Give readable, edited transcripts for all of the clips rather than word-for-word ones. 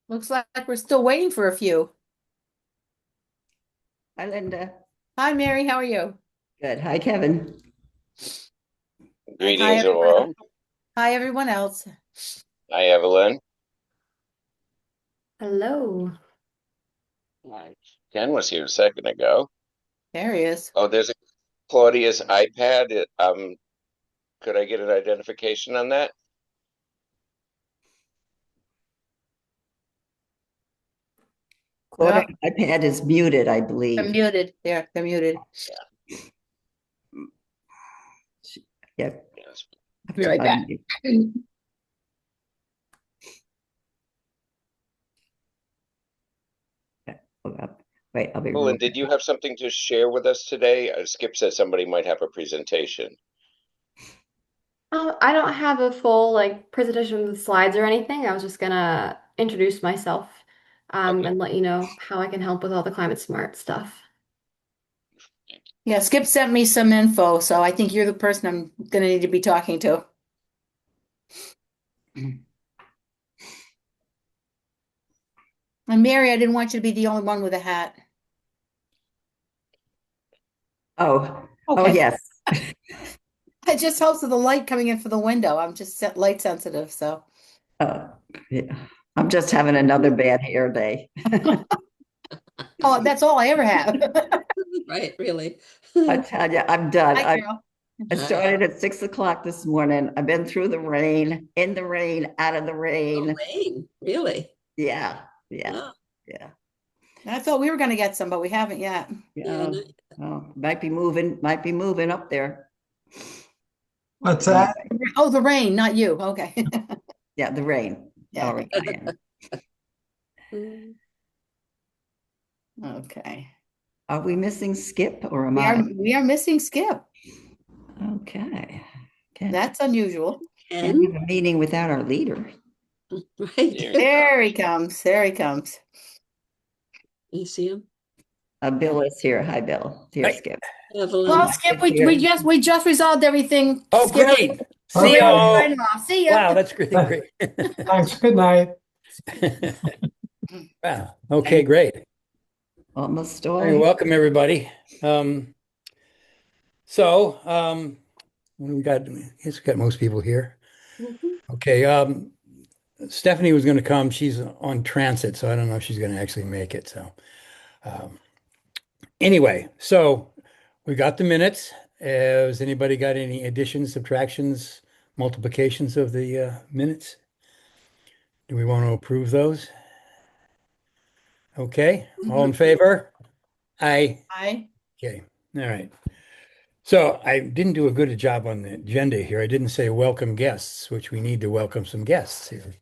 Looks like we're still waiting for a few. Hi, Linda. Hi, Mary. How are you? Good. Hi, Kevin. And hi, Greetings, all. hi, everyone else. Hi, Evelyn. Hello. Hi. Ken was here a second ago. There he is. Oh, there's a Claudia's iPad. Could I get an identification on that? Claudia, iPad is muted, I They're believe. muted. They're muted. Yep. Yes. I'll be right back. Hold up. Wait, I'll be Evelyn, did you have something to share with us today? Skip said somebody might have a presentation. I don't have a full presentation with slides or anything. I was just gonna introduce myself Okay. and let you know how I can help with all the climate smart stuff. Yeah, Skip sent me some info, so I think you're the person I'm gonna need to be talking to. And Mary, I didn't want you to be the only one with a hat. Oh, Okay. yes. It just helps with the light coming in for the window. I'm just light sensitive, so. Yeah. I'm just having another bad hair day. Oh, that's all I ever have. Right, really. I tell you, I'm done. Hi, Carol. I started at 6 o'clock this morning. I've been through the rain, in the rain, out of the rain. Rain, really? Yeah, yeah, Oh, yeah. I thought we were gonna get some, but we haven't yet. Yeah. no. Might be moving up there. What's that? Oh, the rain, not you. Okay. Yeah, the rain. Yeah. All right, Diane. Mm. Okay. Are we missing Skip or am I? We are missing Skip. Okay. Okay. That's unusual. Can't Ken, have a meeting without our leader. right? There There he comes. There he comes. You see him? Bill is here. Hi, Bill. Dear Hi. Skip. Well, Evelyn. Skip, we just resolved everything. Oh, Skip, great. see Okay. ya. Signing off. See ya. Wow, that's great. Great. Thanks. Good night. Wow. Okay, great. Almost all Hey, here. welcome everybody. Um, we got, I guess we got most people here. Mhm. Okay. Stephanie was going to come. She's on transit, so I don't know if she's going to actually make it. So, um, anyway, so we got the minutes. Has anybody got any additions, subtractions, multiplications of the minutes? Do we want to approve those? Okay, all in favor? Aye. Hi. Okay, all right. So I didn't do a good job on the agenda here. I didn't say welcome guests, which we need to welcome some guests here.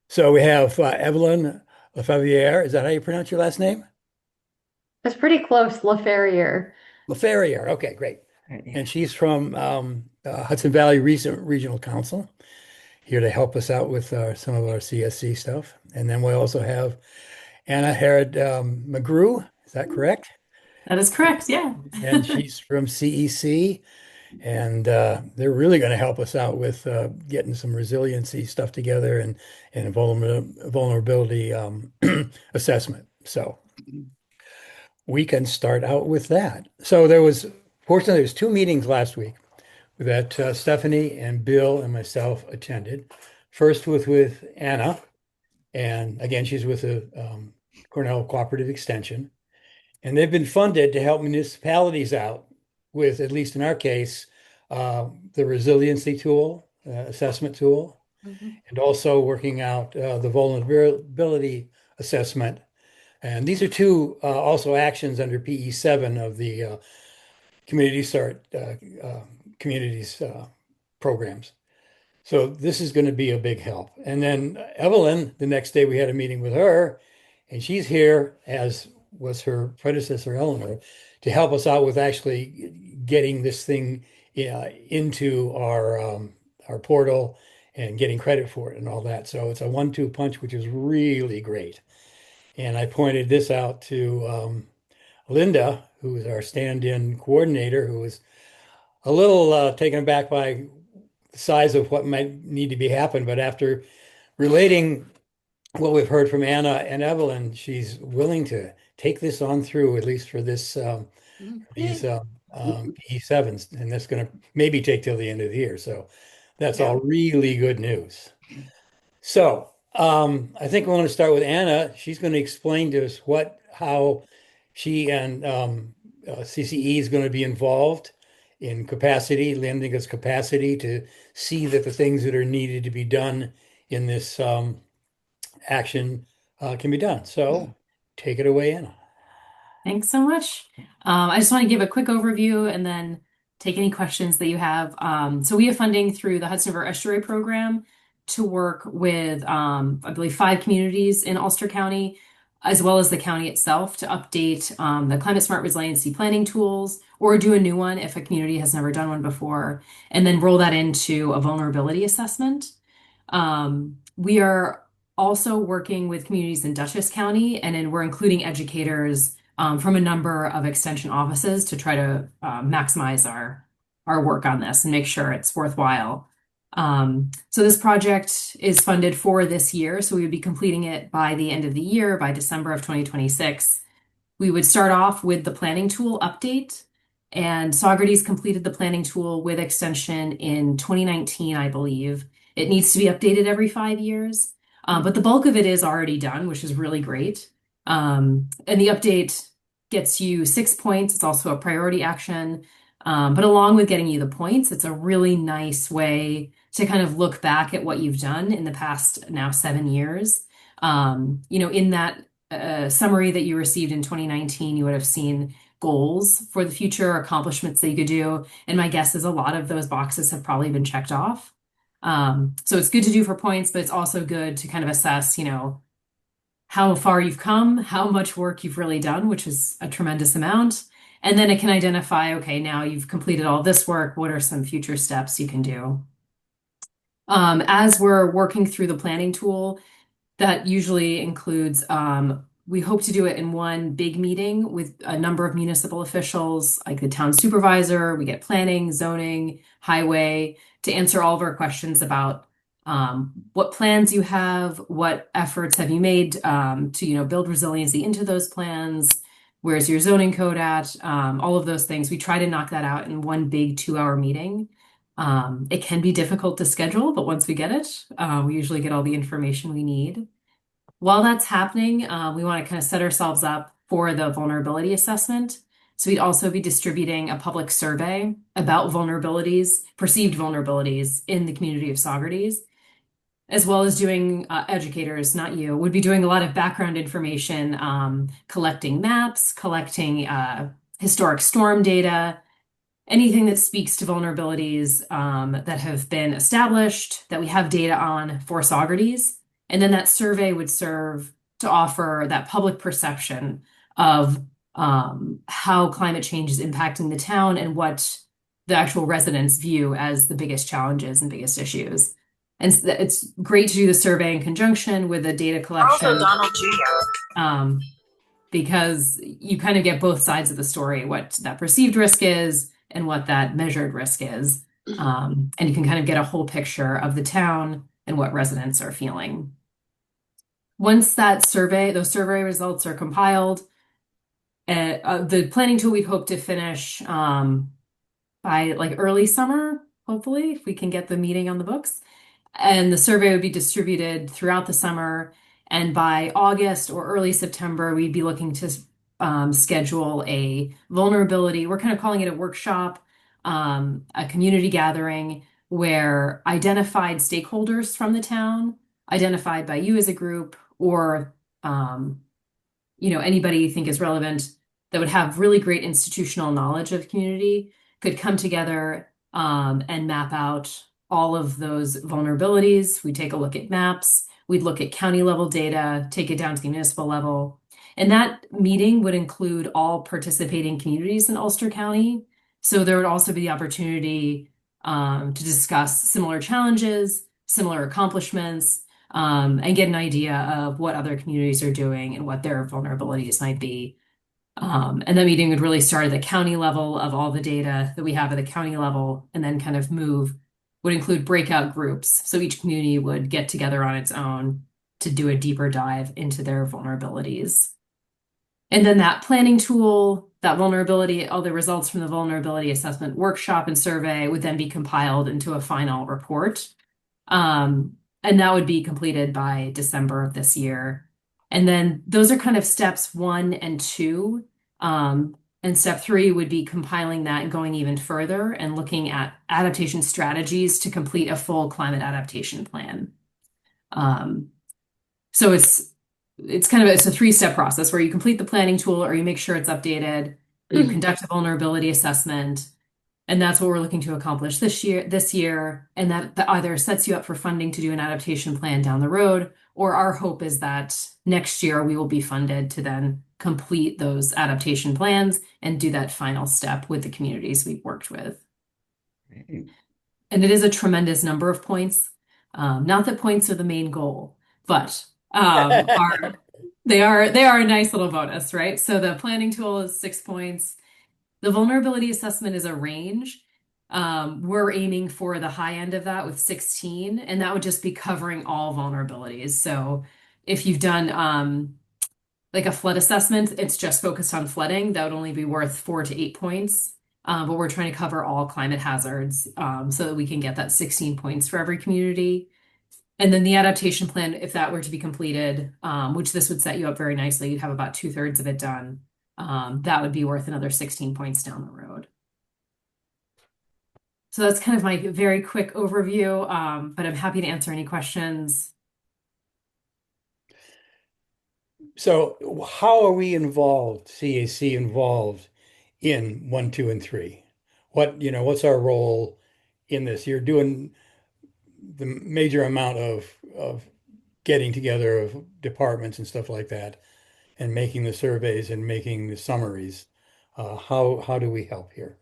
So we have Evelyn Lefavier. Is that how you pronounce your last name? It's pretty close, LaFerrier. Lefavier. Okay, great. Right, yeah. And she's from Hudson Valley Regional Council, here to help us out with some of our CSC stuff. And then we also have Anna Herod McGrew. Is that correct? That is correct, yeah. And she's from CEC. And they're really going to help us out with getting some resiliency stuff together and vulnerability assessment. So we can start out with that. So fortunately, there was two meetings last week that Stephanie and Bill and myself attended. First with Anna, and again, she's with the Cornell Cooperative Extension. And they've been funded to help municipalities out with, at least in our case, the resiliency tool, assessment tool, and also working out the vulnerability assessment. And these are two also actions under PE7 of the Community Start Communities programs. So this is going to be a big help. And then Evelyn, the next day we had a meeting with her, and she's here, as was her predecessor, Eleanor, to help us out with actually getting this thing into our portal and getting credit for it and all that. So it's a 1-2 punch, which is really great. And I pointed this out to Linda, who is our stand-in coordinator, who was a little taken aback by the size of what might need to be happen. But after relating what we've heard from Anna and Evelyn, she's willing to take this on through, at least for this these P7s, and that's going to maybe take till the end of the year. So that's all really good news. So I think we want to start with Anna. She's going to explain to us how she and CCE is going to be involved in capacity, lending us capacity to see that the things that are needed to be done in this action can be done. So take it away, Anna. Thanks so much. I just want to give a quick overview and then take any questions that you have. So we have funding through the Hudson River Estuary Program to work with, I believe, 5 communities in Ulster County, as well as the county itself, to update the climate smart resiliency planning tools, or do a new one if a community has never done one before, and then roll that into a vulnerability assessment. We are also working with communities in Dutchess County, and then we're including educators from a number of extension offices to try to maximize our work on this and make sure it's worthwhile. So this project is funded for this year, so we would be completing it by the end of the year, by December of 2026. We would start off with the planning tool update, and Socrates completed the planning tool with extension in 2019, I believe. It needs to be updated every 5 years, but the bulk of it is already done, which is really great. And the update gets you 6 points. It's also a priority action. But along with getting you the points, it's a really nice way to kind of look back at what you've done in the past now 7 years. In that summary that you received in 2019, you would have seen goals for the future, accomplishments that you could do. And my guess is a lot of those boxes have probably been checked off. So it's good to do for points, but it's also good to kind of assess, how far you've come, how much work you've really done, which is a tremendous amount. And then it can identify, okay, now you've completed all this work. What are some future steps you can do? As we're working through the planning tool, that usually includes, we hope to do it in one big meeting with a number of municipal officials, like the town supervisor. We get planning, zoning, highway, to answer all of our questions about what plans you have, what efforts have you made to build resiliency into those plans, where's your zoning code at, all of those things. We try to knock that out in one big 2-hour meeting. It can be difficult to schedule, but once we get it, we usually get all the information we need. While that's happening, we want to kind of set ourselves up for the vulnerability assessment. So we'd also be distributing a public survey about vulnerabilities, perceived vulnerabilities in the community of Socrates, as well as doing, educators, not you, would be doing a lot of background information, collecting maps, collecting historic storm data, anything that speaks to vulnerabilities that have been established, that we have data on for Socrates. And then that survey would serve to offer that public perception of how climate change is impacting the town and what the actual residents view as the biggest challenges and biggest issues. And it's great to do the survey in conjunction with the data collection. Also, Donald Jr. Because you kind of get both sides of the story, what that perceived risk is and what that measured risk is. And you can kind of get a whole picture of the town and what residents are feeling. Once those survey results are compiled, the planning tool we'd hope to finish by early summer, hopefully, if we can get the meeting on the books. And the survey would be distributed throughout the summer. And by August or early September, we'd be looking to schedule a vulnerability. We're kind of calling it a workshop, a community gathering where identified stakeholders from the town, identified by you as a group, or anybody you think is relevant that would have really great institutional knowledge of community, could come together and map out all of those vulnerabilities. We take a look at maps. We'd look at county level data, take it down to the municipal level. And that meeting would include all participating communities in Ulster County. So there would also be the opportunity to discuss similar challenges, similar accomplishments, and get an idea of what other communities are doing and what their vulnerabilities might be. And the meeting would really start at the county level of all the data that we have at the county level, and then kind of would include breakout groups. So each community would get together on its own to do a deeper dive into their vulnerabilities. And then that planning tool, that vulnerability, all the results from the vulnerability assessment workshop and survey would then be compiled into a final report. And that would be completed by December of this year. And then those are kind of steps 1 and 2. And step 3 would be compiling that and going even further and looking at adaptation strategies to complete a full climate adaptation plan. So it's a 3-step process where you complete the planning tool, or you make sure it's updated, or you conduct a vulnerability assessment. And that's what we're looking to accomplish this year. And that either sets you up for funding to do an adaptation plan down the road, or our hope is that next year we will be funded to then complete those adaptation plans and do that final step with the communities we've worked with. And it is a tremendous number of points. Not that points are the main goal, but they are a nice little bonus, right? So the planning tool is 6 points. The vulnerability assessment is a range. We're aiming for the high end of that with 16, and that would just be covering all vulnerabilities. So if you've done like a flood assessment, it's just focused on flooding, that would only be worth 4 to 8 points. But we're trying to cover all climate hazards so that we can get that 16 points for every community. And then the adaptation plan, if that were to be completed, which this would set you up very nicely, you'd have about 2/3 of it done. That would be worth another 16 points down the road. So that's kind of my very quick overview, but I'm happy to answer any questions. So how are we involved, CAC involved in 1, 2, and 3? What's our role in this? You're doing the major amount of getting together of departments and stuff like that, and making the surveys and making the summaries. How do we help here?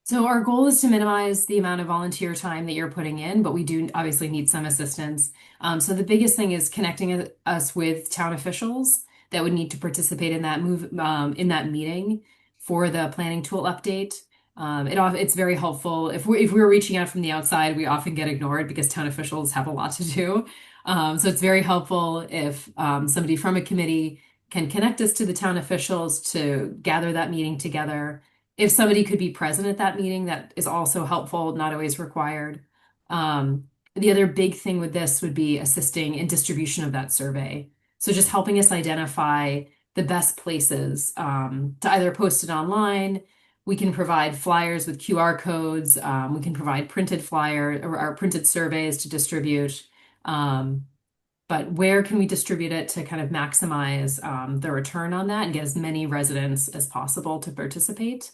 So our goal is to minimize the amount of volunteer time that you're putting in, but we do obviously need some assistance. So the biggest thing is connecting us with town officials that would need to participate in that in that meeting for the planning tool update. It's very helpful. If we're reaching out from the outside, we often get ignored because town officials have a lot to do. So it's very helpful if somebody from a committee can connect us to the town officials to gather that meeting together. If somebody could be present at that meeting, that is also helpful, not always required. The other big thing with this would be assisting in distribution of that survey. So just helping us identify the best places to either post it online. We can provide flyers with QR codes. We can provide printed flyer or printed surveys to distribute. But where can we distribute it to kind of maximize the return on that and get as many residents as possible to participate?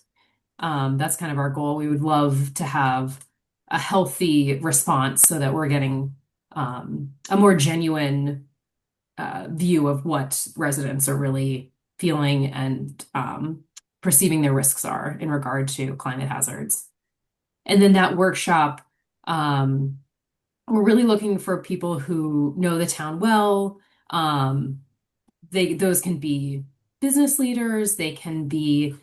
That's kind of our goal. We would love to have a healthy response so that we're getting a more genuine view of what residents are really feeling and perceiving their risks are in regard to climate hazards. And then that workshop, we're really looking for people who know the town well. Those can be business leaders, they can be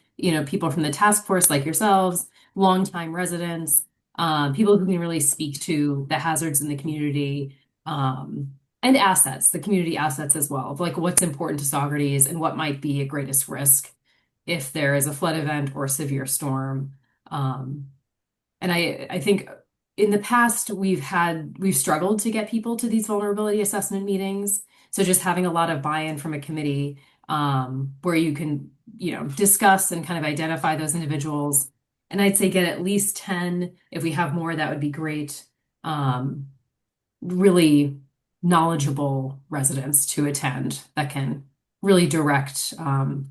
people from the task force like yourselves, longtime residents, people who can really speak to the hazards in the community, and assets, the community assets as well, like what's important to Saugerties and what might be a greatest risk if there is a flood event or a severe storm. And I think in the past we've struggled to get people to these vulnerability assessment meetings. So just having a lot of buy-in from a committee where you can discuss and kind of identify those individuals. And I'd say get at least 10. If we have more, that would be great. Really knowledgeable residents to attend that can really direct the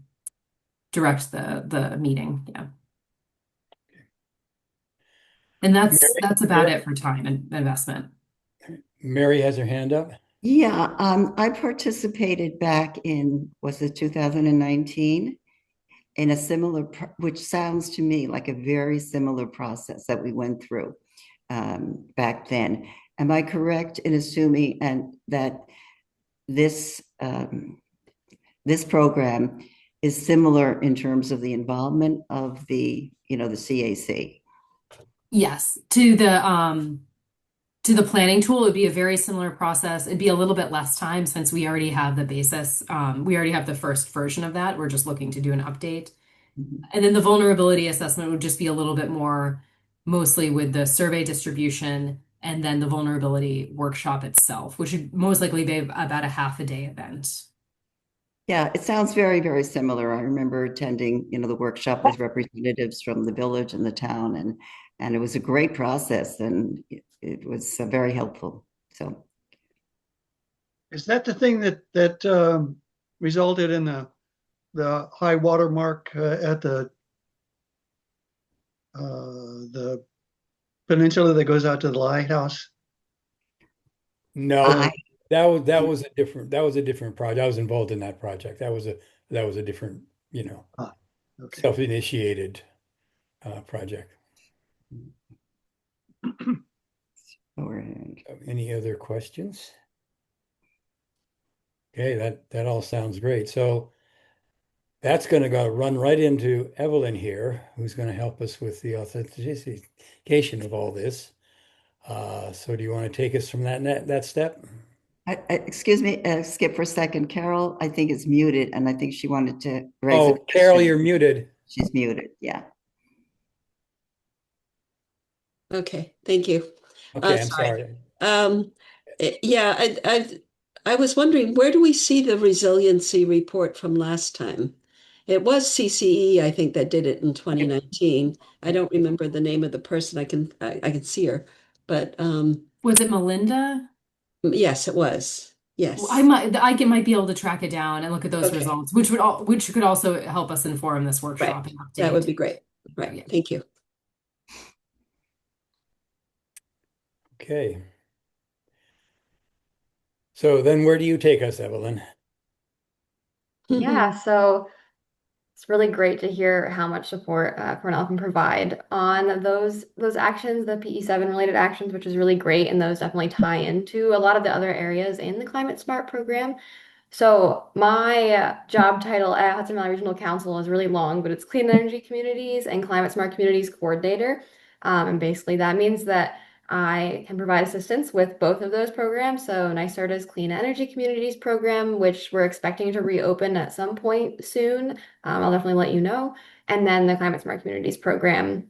meeting. Yeah. And that's about it for time and investment. Mary has her hand up. Yeah, I participated back in, was it 2019? In a similar, which sounds to me like a very similar process that we went through back then. Am I correct in assuming that this this program is similar in terms of the involvement of the CAC? Yes, to the planning tool, it would be a very similar process. It'd be a little bit less time since we already have the basis. We already have the first version of that. We're just looking to do an update. And then the vulnerability assessment would just be a little bit more, mostly with the survey distribution and then the vulnerability workshop itself, which would most likely be about a half a day event. Yeah, it sounds very, very similar. I remember attending, the workshop with representatives from the village and the town, and it was a great process, and it was very helpful. So, Is that the thing that resulted in the high water mark at the peninsula that goes out to the lighthouse? No, I that was a different project. I was involved in that project. That was a different, Okay. self-initiated project. Any other questions? Okay, that all sounds great. So that's going to run right into Evelyn here, who's going to help us with the authentication of all this. So do you want to take us from that step? excuse me, Skip for a second. Carol, I think is muted, and I think she wanted to raise Oh, a Carol, question. you're muted. She's muted. Yeah. Okay, thank you. Okay, I'm sorry. sorry. Yeah, I was wondering, where do we see the resiliency report from last time? It was CCE, I think, that did it in 2019. I don't remember the name of the person. I can see her, but Was it Melinda? yes, it was. Yes. I might be able to track it down and look at those Okay. results, which could also help us inform this workshop and That would be update. great. Right. Yeah. Thank you. Okay. So then where do you take us, Evelyn? Yeah, so it's really great to hear how much support Cornell can provide on those actions, the PE7 related actions, which is really great, and those definitely tie into a lot of the other areas in the Climate Smart program. So my job title at Hudson Valley Regional Council is really long, but it's Clean Energy Communities and Climate Smart Communities Coordinator. And basically that means that I can provide assistance with both of those programs. So NYSERDA's Clean Energy Communities program, which we're expecting to reopen at some point soon. I'll definitely let you know. And then the Climate Smart Communities program.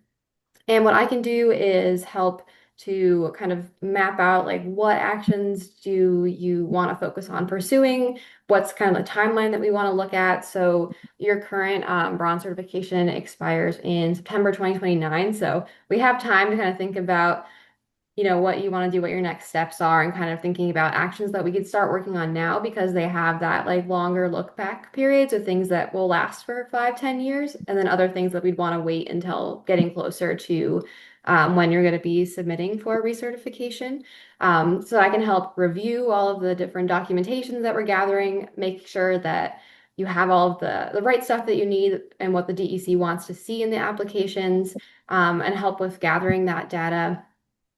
And what I can do is help to kind of map out like what actions do you want to focus on pursuing, what's kind of the timeline that we want to look at. So your current bronze certification expires in September 2029. So we have time to kind of think about what you want to do, what your next steps are, and kind of thinking about actions that we could start working on now because they have that like longer look back period. So things that will last for 5-10 years, and then other things that we'd want to wait until getting closer to when you're going to be submitting for recertification. So I can help review all of the different documentations that we're gathering, make sure that you have all of the right stuff that you need and what the DEC wants to see in the applications, and help with gathering that data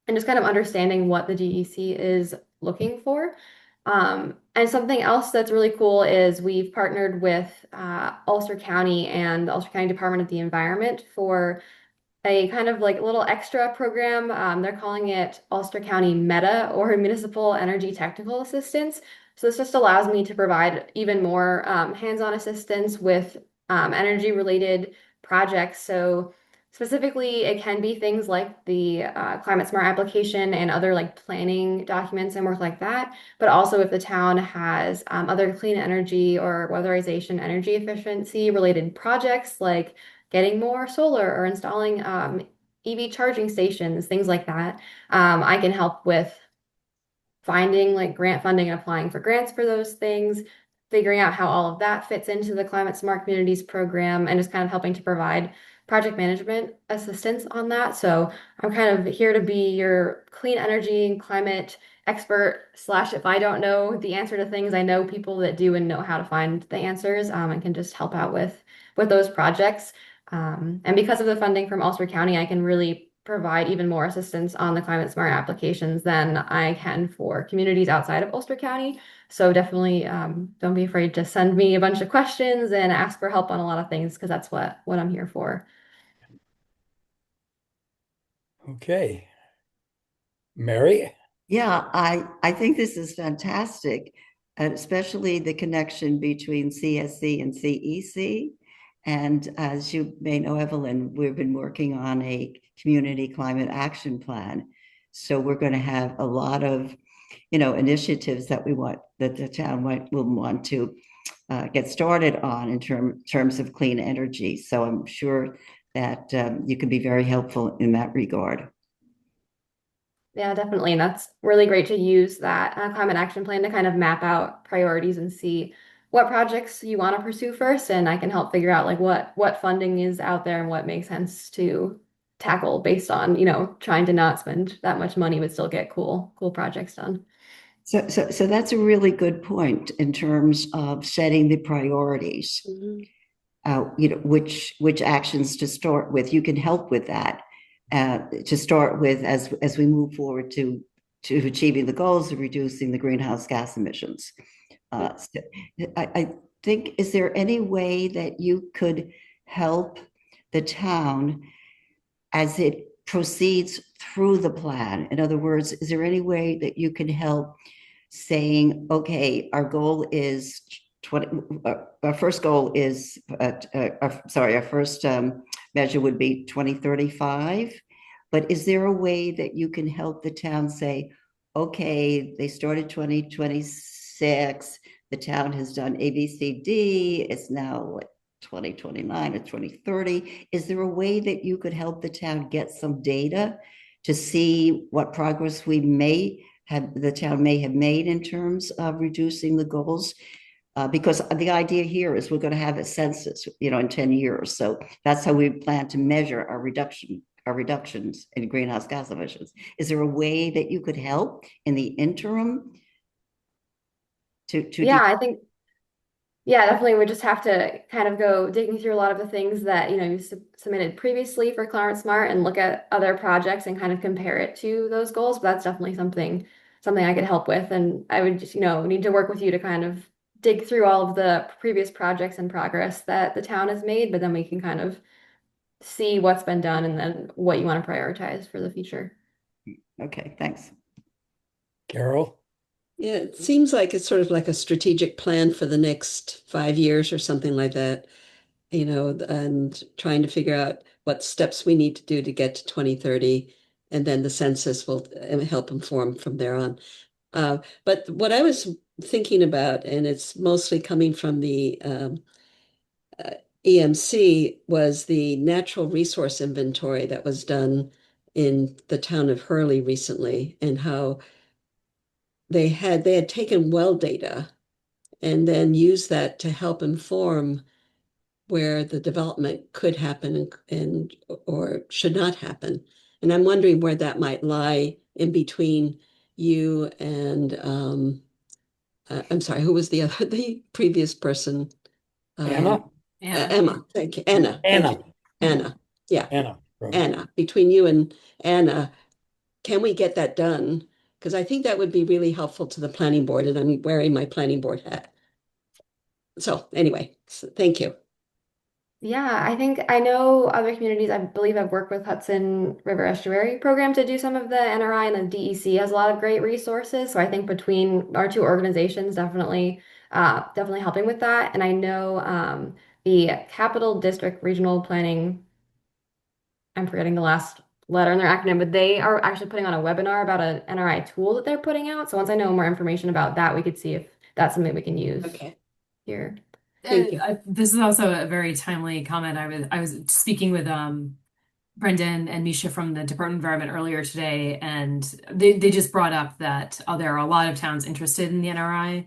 and just kind of understanding what the DEC is looking for. And something else that's really cool is we've partnered with Ulster County and the Ulster County Department of the Environment for a kind of like a little extra program. They're calling it Ulster County Meta, or Municipal Energy Technical Assistance. So this just allows me to provide even more hands-on assistance with energy related projects. So specifically, it can be things like the Climate Smart application and other like planning documents and work like that. But also if the town has other clean energy or weatherization energy efficiency related projects like getting more solar or installing EV charging stations, things like that. I can help with finding like grant funding and applying for grants for those things, figuring out how all of that fits into the Climate Smart Communities program, and just kind of helping to provide project management assistance on that. So I'm kind of here to be your clean energy and climate expert slash if I don't know the answer to things, I know people that do and know how to find the answers, and can just help out with those projects. And because of the funding from Ulster County, I can really provide even more assistance on the climate smart applications than I can for communities outside of Ulster County. So definitely don't be afraid to send me a bunch of questions and ask for help on a lot of things because that's what I'm here for. Okay. Mary? Yeah, I think this is fantastic, and especially the connection between CSC and CEC. And as you may know, Evelyn, we've been working on a community climate action plan. So we're going to have a lot of, initiatives that the town will want to get started on in terms of clean energy. So I'm sure that you can be very helpful in that regard. Yeah, definitely. And that's really great to use that climate action plan to kind of map out priorities and see what projects you want to pursue first. And I can help figure out like what funding is out there and what makes sense to tackle based on, trying to not spend that much money but still get cool projects done. So that's a really good point in terms of setting the priorities. Which actions to start with. You can help with that to start with as we move forward to achieving the goals of reducing the greenhouse gas emissions. So I think, is there any way that you could help the town as it proceeds through the plan? In other words, is there any way that you can help saying, okay, our goal is 20, our first goal is, our first measure would be 2035. But is there a way that you can help the town say, okay, they started 2026, the town has done A, B, C, D, it's now like 2029 or 2030. Is there a way that you could help the town get some data to see what progress the town may have made in terms of reducing the goals? Because the idea here is we're going to have a census, in 10 years. So that's how we plan to measure our reductions in greenhouse gas emissions. Is there a way that you could help in the interim Yeah, I think definitely we just have to kind of go digging through a lot of the things that, you submitted previously for Climate Smart and look at other projects and kind of compare it to those goals. But that's definitely something I could help with. And I would just, need to work with you to kind of dig through all of the previous projects and progress that the town has made, but then we can kind of see what's been done and then what you want to prioritize for the future. Okay, thanks. Carol? Yeah, it seems like it's sort of like a strategic plan for the next 5 years or something like that, and trying to figure out what steps we need to do to get to 2030. And then the census will help inform from there on. But what I was thinking about, and it's mostly coming from the EMC, was the natural resource inventory that was done in the town of Hurley recently, and how they had taken well data and then used that to help inform where the development could happen and or should not happen. And I'm wondering where that might lie in between you and I'm sorry, who was the previous person? Anna? Emma. Thank you. Anna. Thank Anna. you. Anna. Yeah. Anna. Anna. Between you and Anna, can we get that done? Because I think that would be really helpful to the planning board, and I'm wearing my planning board hat. So anyway, thank you. Yeah, I think I know other communities. I believe I've worked with Hudson River Estuary program to do some of the NRI, and the DEC has a lot of great resources. So I think between our two organizations, definitely helping with that. And I know the Capital District Regional Planning, I'm forgetting the last letter in their acronym, but they are actually putting on a webinar about an NRI tool that they're putting out. So once I know more information about that, we could see if that's something we can use here. Thank you. This is also a very timely comment. I was speaking with Brendan and Misha from the Department of Environment earlier today, and they just brought up that there are a lot of towns interested in the NRI.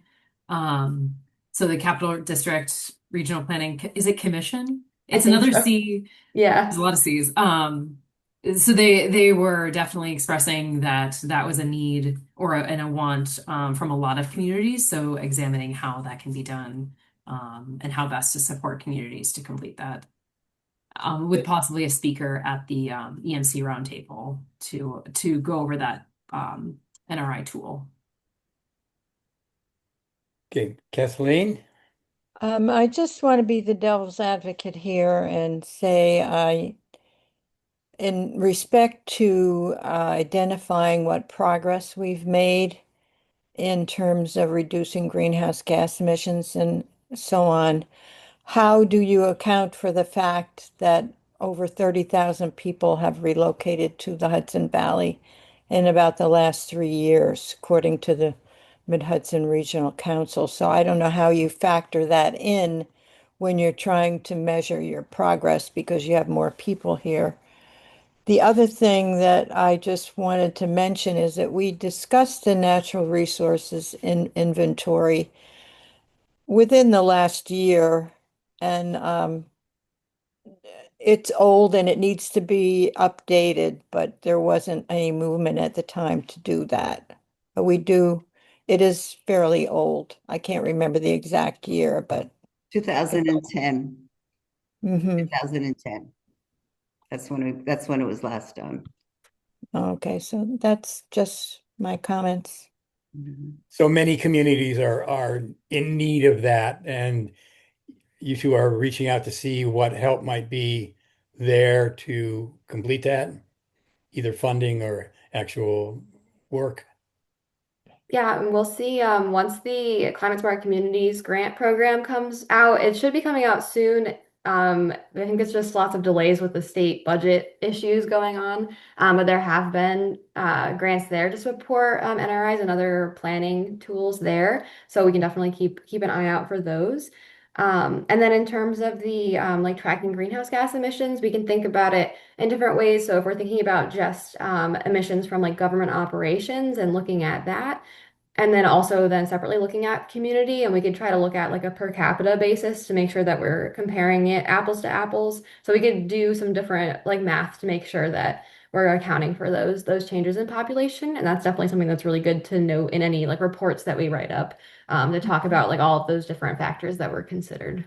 So the Capital District Regional Planning, is it Commission? It's think another so. C. Yeah. There's a lot of C's. So they were definitely expressing that that was a need or and a want from a lot of communities. So examining how that can be done and how best to support communities to complete that. With possibly a speaker at the EMC roundtable to go over that NRI tool. Okay, Kathleen? I just want to be the devil's advocate here and say in respect to identifying what progress we've made in terms of reducing greenhouse gas emissions and so on, how do you account for the fact that over 30,000 people have relocated to the Hudson Valley in about the last 3 years, according to the Mid-Hudson Regional Council? So I don't know how you factor that in when you're trying to measure your progress because you have more people here. The other thing that I just wanted to mention is that we discussed the natural resources in inventory within the last year, and it's old and it needs to be updated, but there wasn't any movement at the time to do that. But it is fairly old. I can't remember the exact year, but 2010, mhm. 2010. That's when it was last done. Okay, so that's just my comments. Mhm. So many communities are in need of that, and you two are reaching out to see what help might be there to complete that, either funding or actual work. Yeah, and we'll see once the Climate Smart Communities grant program comes out. It should be coming out soon. I think it's just lots of delays with the state budget issues going on. But there have been grants there to support NRIs and other planning tools there. So we can definitely keep an eye out for those. And then in terms of the like tracking greenhouse gas emissions, we can think about it in different ways. So if we're thinking about just emissions from like government operations and looking at that, and then also then separately looking at community, and we could try to look at like a per capita basis to make sure that we're comparing it apples to apples. So we could do some different like math to make sure that we're accounting for those changes in population. And that's definitely something that's really good to note in any like reports that we write up to talk about like all of those different factors that were considered.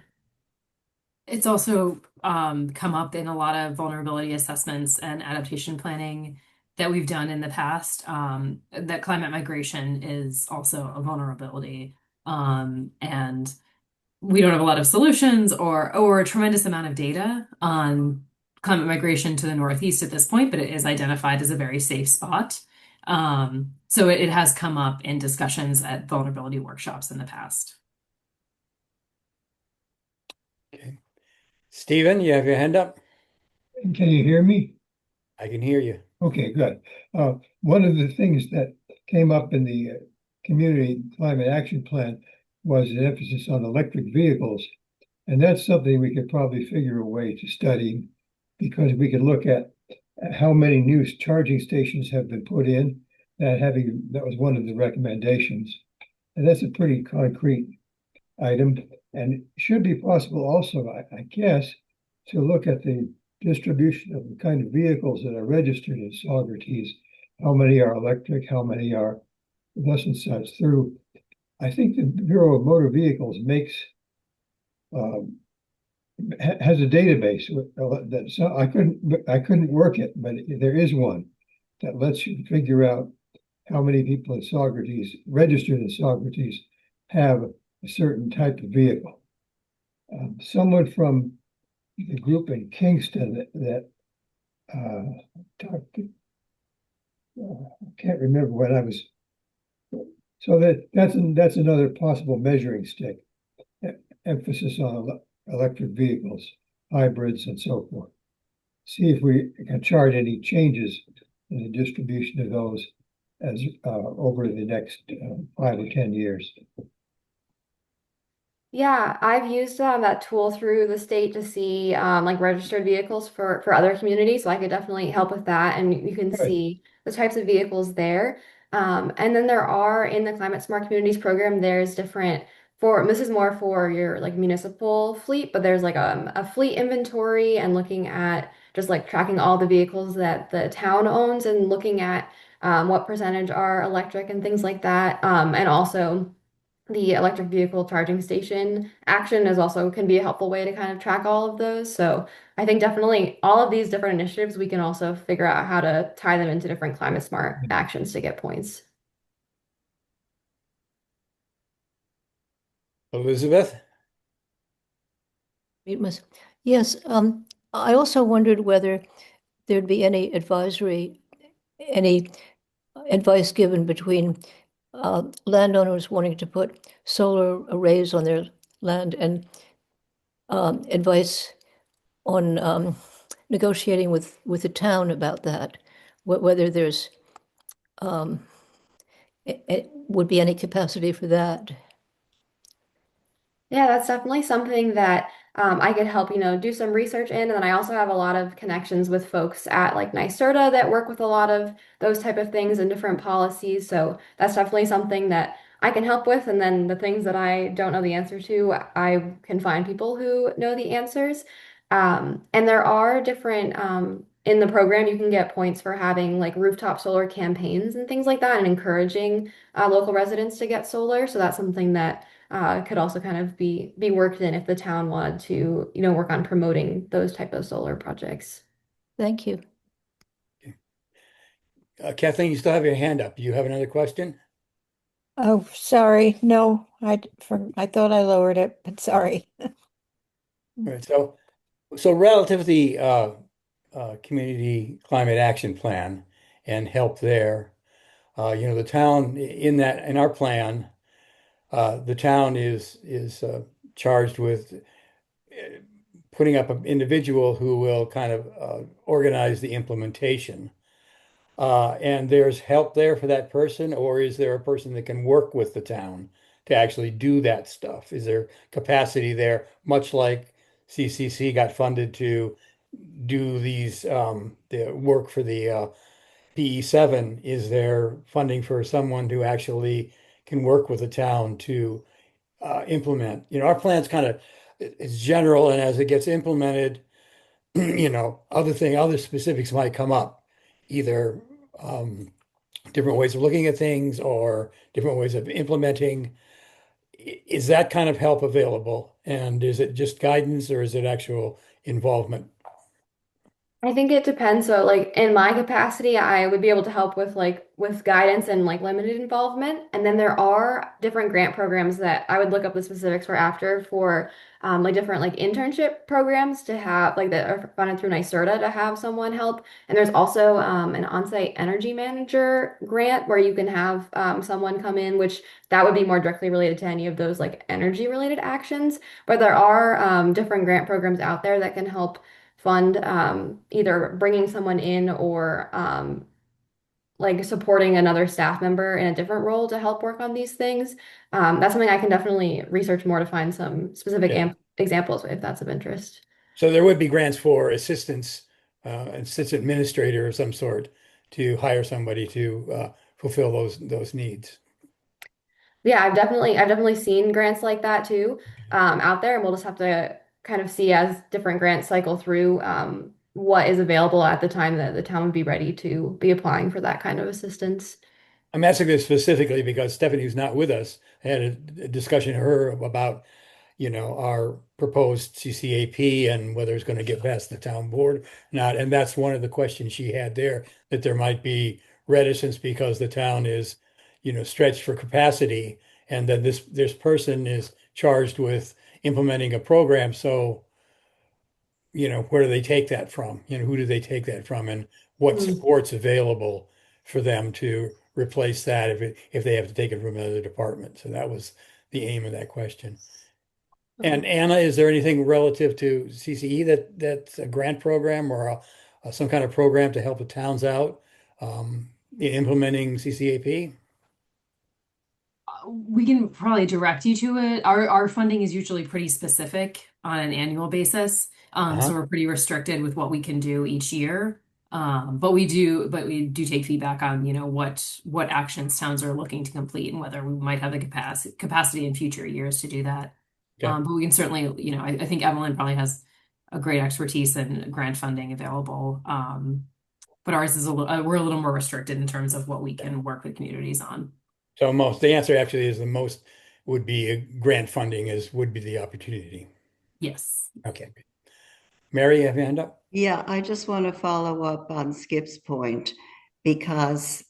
It's also come up in a lot of vulnerability assessments and adaptation planning that we've done in the past, that climate migration is also a vulnerability. And we don't have a lot of solutions or a tremendous amount of data on climate migration to the Northeast at this point, but it is identified as a very safe spot. So it has come up in discussions at vulnerability workshops in the past. Okay. Stephen, you have your hand up? Can you hear me? I can hear you. Okay, good. One of the things that came up in the Community Climate Action Plan was an emphasis on electric vehicles. And that's something we could probably figure a way to study because we could look at how many new charging stations have been put in. That was one of the recommendations. And that's a pretty concrete item. And it should be possible also, I guess, to look at the distribution of the kind of vehicles that are registered in Socrates. How many are electric? How many are thus and such through? I think the Bureau of Motor Vehicles has a database that so I couldn't work it, but there is one that lets you figure out how many people in Socrates registered in Socrates have a certain type of vehicle. Someone from the group in Kingston that talked to, I can't remember when I was. So that's another possible measuring stick. Emphasis on electric vehicles, hybrids, and so forth. See if we can chart any changes in the distribution of those as over the next 5 or 10 years. Yeah, I've used that tool through the state to see like registered vehicles for other communities, so I could definitely help with that, and you can Good. see the types of vehicles there. And then there are in the Climate Smart Communities program, there's different this is more for your like municipal fleet, but there's like a fleet inventory and looking at just like tracking all the vehicles that the town owns and looking at what percentage are electric and things like that. And also the electric vehicle charging station action is also can be a helpful way to kind of track all of those. So I think definitely all of these different initiatives, we can also figure out how to tie them into different climate smart actions to get points. Elizabeth? Yes, I also wondered whether there'd be any advice given between landowners wanting to put solar arrays on their land and advice on negotiating with the town about that, whether there's would be any capacity for that. Yeah, that's definitely something that I could help, do some research in. And then I also have a lot of connections with folks at like NYSERDA that work with a lot of those type of things and different policies. So that's definitely something that I can help with. And then the things that I don't know the answer to, I can find people who know the answers. And there are different, in the program, you can get points for having like rooftop solar campaigns and things like that and encouraging local residents to get solar. So that's something that could also kind of be worked in if the town wanted to, work on promoting those type of solar projects. Thank you. Kathleen, you still have your hand up. Do you have another question? Oh, sorry. No, I thought I lowered it, but sorry. All right, so relative to the community climate action plan and help there, the town in our plan, the town is charged with putting up an individual who will kind of organize the implementation. And there's help there for that person, or is there a person that can work with the town to actually do that stuff? Is there capacity there, much like CCC got funded to do the work for the PE7? Is there funding for someone who actually can work with the town to implement? Our plan's kind of it's general, and as it gets implemented, other specifics might come up, either different ways of looking at things or different ways of implementing. Is that kind of help available? And is it just guidance or is it actual involvement? I think it depends. So like in my capacity, I would be able to help with with guidance and like limited involvement. And then there are different grant programs that I would look up the specifics for after for like different like internship programs to have like that are funded through NYSERDA to have someone help. And there's also an on-site energy manager grant where you can have someone come in, which that would be more directly related to any of those like energy related actions. But there are different grant programs out there that can help fund either bringing someone in or like supporting another staff member in a different role to help work on these things. That's something I can definitely research more to find some specific Yeah. examples if that's of interest. So there would be grants for assistant administrator of some sort to hire somebody to fulfill those needs. Yeah, I've definitely seen grants like that too out there, and we'll just have to kind of see as different grants cycle through what is available at the time that the town would be ready to be applying for that kind of assistance. I'm asking this specifically because Stephanie, who's not with us, I had a discussion with her about, our proposed CCAP and whether it's going to get past the town board or not. And that's one of the questions she had there, that there might be reticence because the town is, stretched for capacity. And then this person is charged with implementing a program. So, where do they take that from? Who do they take that from, and what support's available for them to replace that if they have to take it from another department? So that was the aim of that question. And Anna, is there anything relative to CCE that's a grant program or some kind of program to help the towns out in implementing CCAP? We can probably direct you to it. Our funding is usually pretty specific on an annual basis. So we're pretty restricted with what we can do each year. But we do take feedback on, what actions towns are looking to complete and whether we might have the capacity in future years to do that. Okay. But we can certainly, I think Evelyn probably has a great expertise in grant funding available. But ours is we're a little more restricted in terms of what we can work with communities on. So the answer actually is the most would be grant funding would be the opportunity. Yes. Okay. Mary, you have your hand up? Yeah, I just want to follow up on Skip's point, because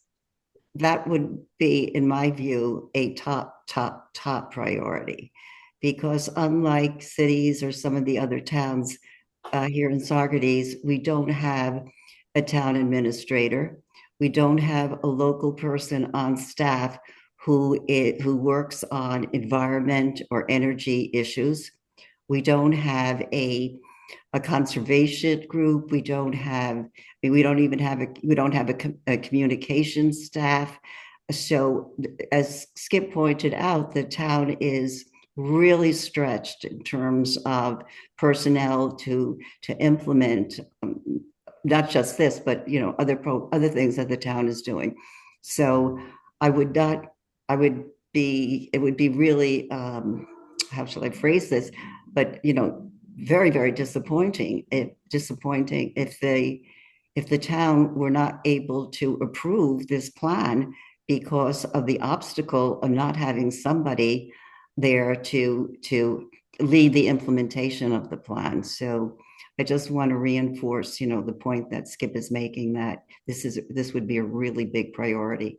that would be, in my view, a top priority. Because unlike cities or some of the other towns here in Saugerties, we don't have a town administrator. We don't have a local person on staff who works on environment or energy issues. We don't have a conservation group. We don't even have a communications staff. So as Skip pointed out, the town is really stretched in terms of personnel to implement not just this, but other things that the town is doing. So it would be really, how shall I phrase this? But very, very disappointing if the town were not able to approve this plan because of the obstacle of not having somebody there to lead the implementation of the plan. So I just want to reinforce, the point that Skip is making, that this would be a really big priority,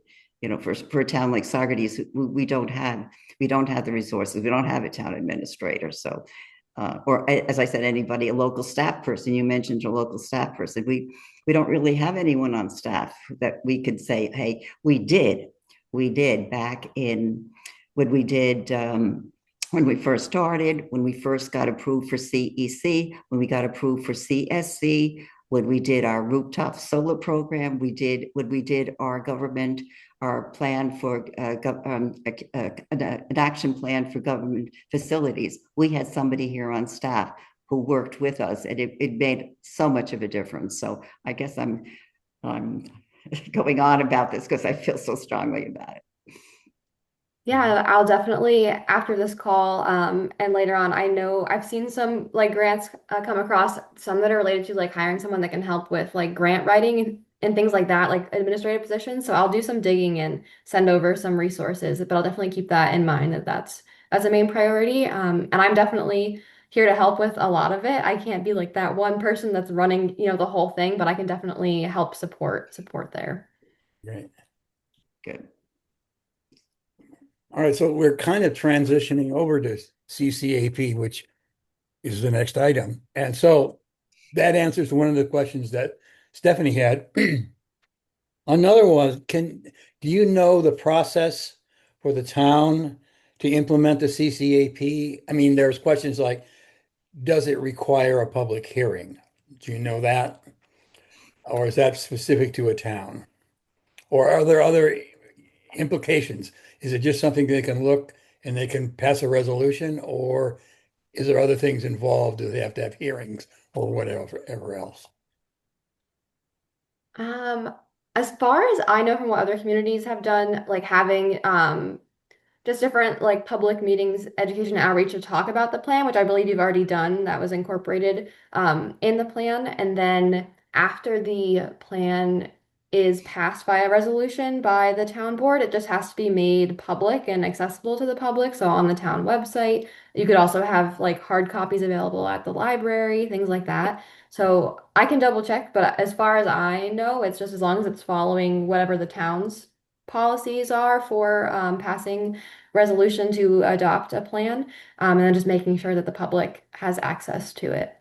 for a town like Saugerties. We don't have the resources. We don't have a town administrator. So, or as I said, a local staff person. You mentioned a local staff person. We don't really have anyone on staff that we could say, hey, we did back in when we did. When we first started, when we first got approved for CEC, when we got approved for CSC, when we did our rooftop solar program, when we did our plan for an action plan for government facilities, we had somebody here on staff who worked with us, and it made so much of a difference. So I guess I'm going on about this because I feel so strongly about it. Yeah, I'll definitely, after this call, and later on, I know I've seen some grants come across, some that are related to hiring someone that can help with grant writing and things like that, like administrative positions. So I'll do some digging and send over some resources, but I'll definitely keep that in mind, that's a main priority. And I'm definitely here to help with a lot of it. I can't be that one person that's running, the whole thing, but I can definitely help support there. Great. Good. All right, so we're kind of transitioning over to CCAP, which is the next item. And so that answers one of the questions that Stephanie had. Another one, do you know the process for the town to implement the CCAP? I mean, there's questions like, does it require a public hearing? Do you know that? Or is that specific to a town? Or are there other implications? Is it just something they can look and they can pass a resolution, or is there other things involved? Do they have to have hearings or whatever else? As far as I know from what other communities have done, having just different public meetings, education outreach to talk about the plan, which I believe you've already done. That was incorporated in the plan. And then after the plan is passed by a resolution by the town board, it just has to be made public and accessible to the public. So on the town website, you could also have hard copies available at the library, things like that. So I can double check, but as far as I know, it's just as long as it's following whatever the town's policies are for passing resolution to adopt a plan, and then just making sure that the public has access to it.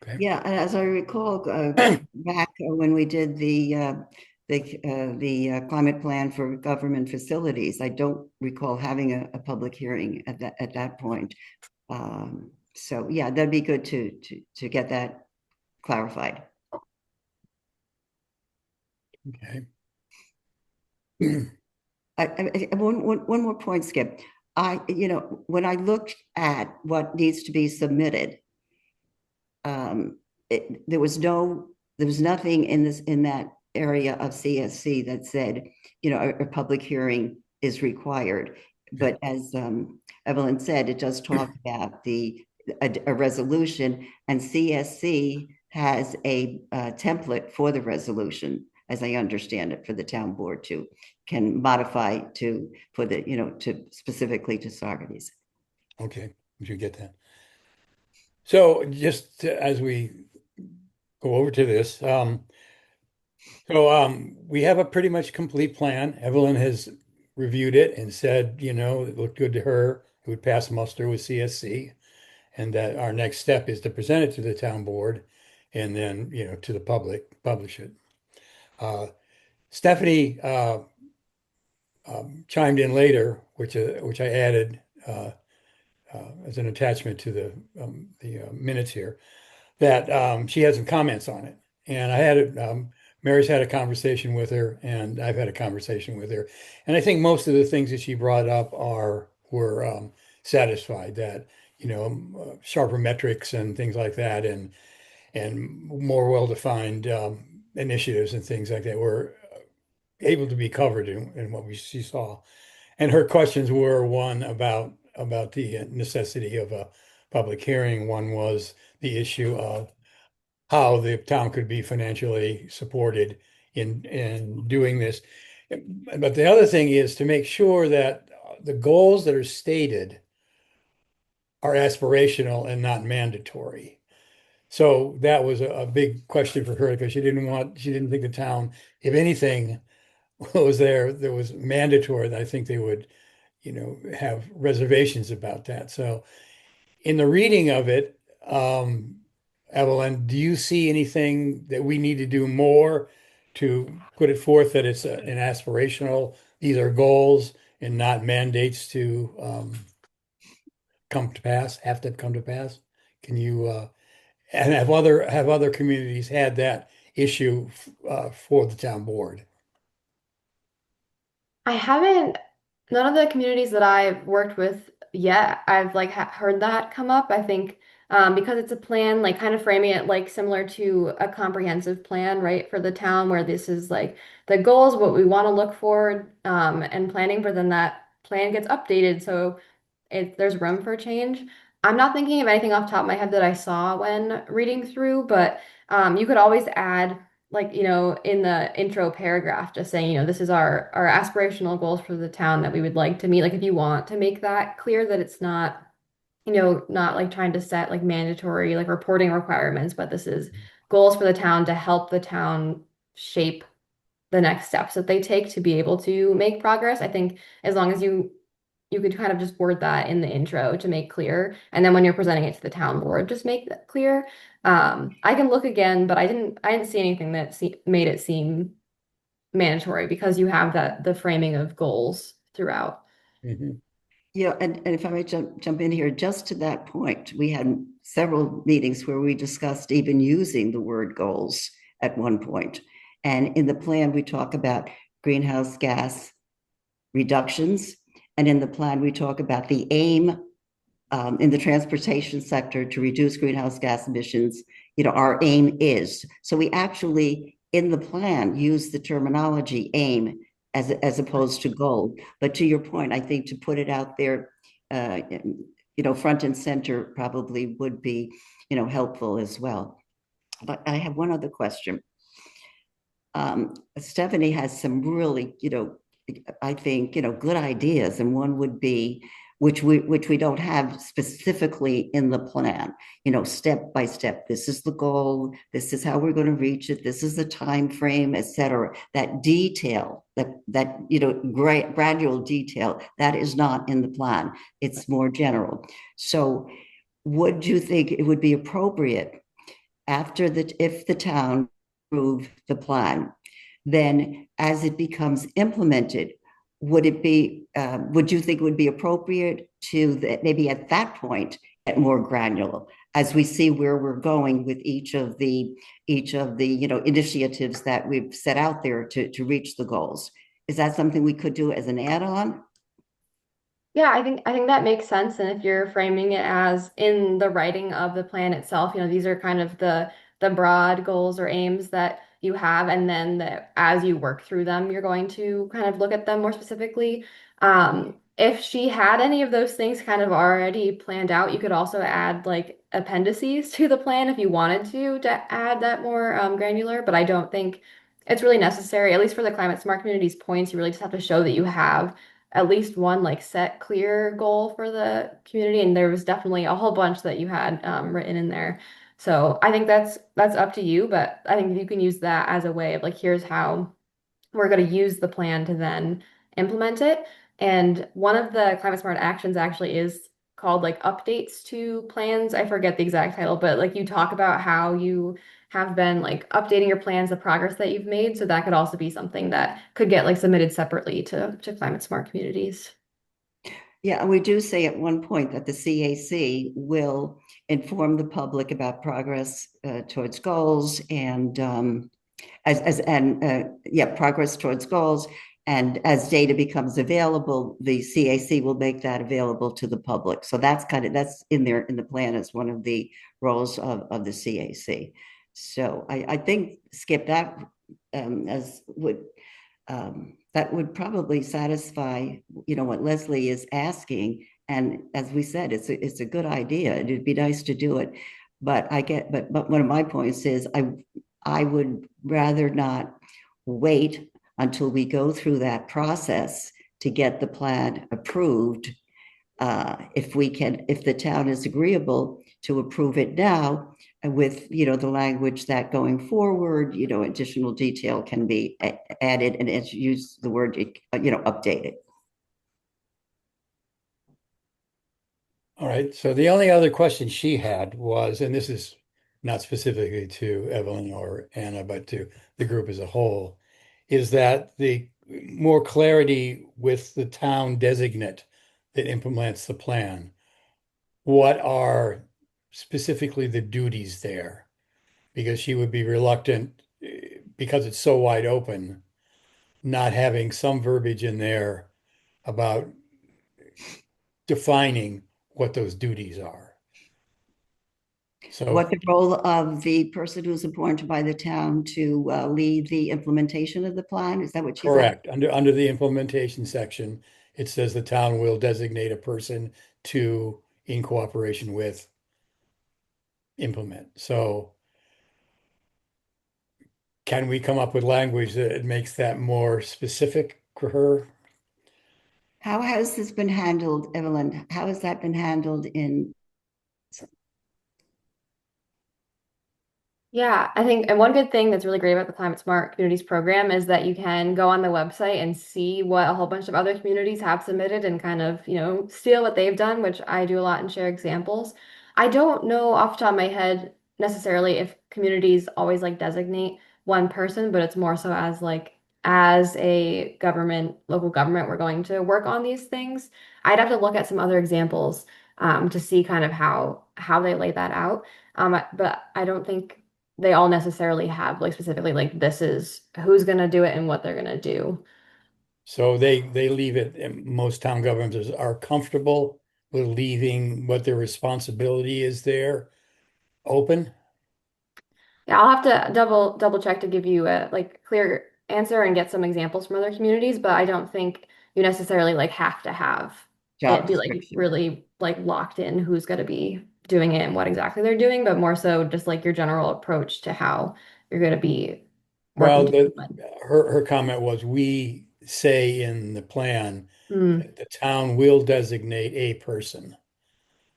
Okay. Yeah, and as I recall, back when we did the climate plan for government facilities, I don't recall having a public hearing at that point. So yeah, that'd be good to get that clarified. Okay. One more point, Skip. When I looked at what needs to be submitted, there was no there was nothing in that area of CSC that said, a public hearing is required. But as Evelyn said, it does talk about a resolution, and CSC has a template for the resolution, as I understand it, for the town board can modify to specifically to Socrates. Okay, we should get that. So just as we go over to this, we have a pretty much complete plan. Evelyn has reviewed it and said, it looked good to her. It would pass muster with CSC, and that our next step is to present it to the town board and then, to the public, publish it. Stephanie chimed in later, which I added as an attachment to the minutes here, that she had some comments on it. And Mary's had a conversation with her, and I've had a conversation with her. And I think most of the things that she brought up were satisfied, that, sharper metrics and things like that, and more well-defined initiatives and things like that were able to be covered in what she saw. And her questions were, one about the necessity of a public hearing. One was the issue of how the town could be financially supported in doing this. But the other thing is to make sure that the goals that are stated are aspirational and not mandatory. So that was a big question for her, because she didn't think the town, if anything there was mandatory, that I think they would, have reservations about that. So in the reading of it, Evelyn, do you see anything that we need to do more to put it forth that it's an aspirational, these are goals and not mandates to have to come to pass? Can you and have other communities had that issue for the town board? I haven't, none of the communities that I've worked with yet, I've like heard that come up. I think because it's a plan, like kind of framing it like similar to a comprehensive plan, right, for the town, where this is like the goals, what we want to look for, and planning, but then that plan gets updated. So there's room for change. I'm not thinking of anything off the top of my head that I saw when reading through, but you could always add, like, in the intro paragraph, just saying, this is our aspirational goals for the town that we would like to meet. Like, if you want to make that clear, that it's not, not like trying to set like mandatory like reporting requirements, but this is goals for the town to help the town shape the next steps that they take to be able to make progress. I think as long as you could kind of just word that in the intro to make clear. And then when you're presenting it to the town board, just make that clear. I can look again, but I didn't see anything that made it seem mandatory, because you have the framing of goals throughout. Mm-hmm. Yeah, and if I may jump in here, just to that point, we had several meetings where we discussed even using the word goals at one point. And in the plan, we talk about greenhouse gas reductions. And in the plan, we talk about the aim in the transportation sector to reduce greenhouse gas emissions. Our aim is. So we actually, in the plan, use the terminology aim as opposed to goal. But to your point, I think to put it out there, front and center probably would be, helpful as well. But I have one other question. Stephanie has some really, I think, good ideas, and one would be, which we don't have specifically in the plan, step by step. This is the goal. This is how we're going to reach it. This is the time frame, et cetera. That detail, that gradual detail, that is not in the plan. It's more general. So, would you think it would be appropriate if the town approved the plan, then as it becomes implemented, would you think it would be appropriate to maybe at that point get more granular as we see where we're going with each of the initiatives that we've set out there to reach the goals? Is that something we could do as an add-on? Yeah, I think that makes sense. And if you're framing it as in the writing of the plan itself, these are kind of the the broad goals or aims that you have, and then as you work through them, you're going to kind of look at them more specifically. If she had any of those things kind of already planned out, you could also add like appendices to the plan if you wanted to add that more granular, but I don't think it's really necessary, at least for the climate smart communities points. You really just have to show that you have at least one like set clear goal for the community, and there was definitely a whole bunch that you had written in there. So I think that's up to you, but I think you can use that as a way of like, here's how we're going to use the plan to then implement it. And one of the climate smart actions actually is called like updates to plans. I forget the exact title, but like you talk about how you have been like updating your plans, the progress that you've made. So that could also be something that could get like submitted separately to climate smart communities. Yeah, and we do say at one point that the CAC will inform the public about progress towards goals and progress towards goals. And as data becomes available, the CAC will make that available to the public. So that's in there in the plan as one of the roles of the CAC. So I think, Skip, that would probably satisfy, what Leslie is asking. And as we said, it's a good idea. It'd be nice to do it. But one of my points is I would rather not wait until we go through that process to get the plan approved. If the town is agreeable to approve it now with, the language that going forward, additional detail can be added, and as you use the word, updated. All right. So the only other question she had was, and this is not specifically to Evelyn or Anna, but to the group as a whole, is that the more clarity with the town designate that implements the plan. What are specifically the duties there? Because she would be reluctant, because it's so wide open, not having some verbiage in there about defining what those duties are. So what the role of the person who's appointed by the town to lead the implementation of the plan? Is that what you said? correct. Under the implementation section, it says the town will designate a person to, in cooperation with, implement. So can we come up with language that makes that more specific for her? How has this been handled, Evelyn? How has that been handled in? Yeah, I think, and one good thing that's really great about the Climate Smart Communities program is that you can go on the website and see what a whole bunch of other communities have submitted and kind of, steal what they've done, which I do a lot and share examples. I don't know off the top of my head necessarily if communities always like designate one person, but it's more so as a government, local government, we're going to work on these things. I'd have to look at some other examples to see kind of how they lay that out. But I don't think they all necessarily have like specifically like this is who's going to do it and what they're going to do. So they leave it, and most town governments are comfortable with leaving what their responsibility is there open. Yeah, I'll have to double check to give you a like clear answer and get some examples from other communities, but I don't think you necessarily like have to have Job it be like description. really like locked in who's going to be doing it and what exactly they're doing, but more so just like your general approach to how you're going to be Well, working to implement. her comment was, we say in the plan Mm, that the town will designate a person.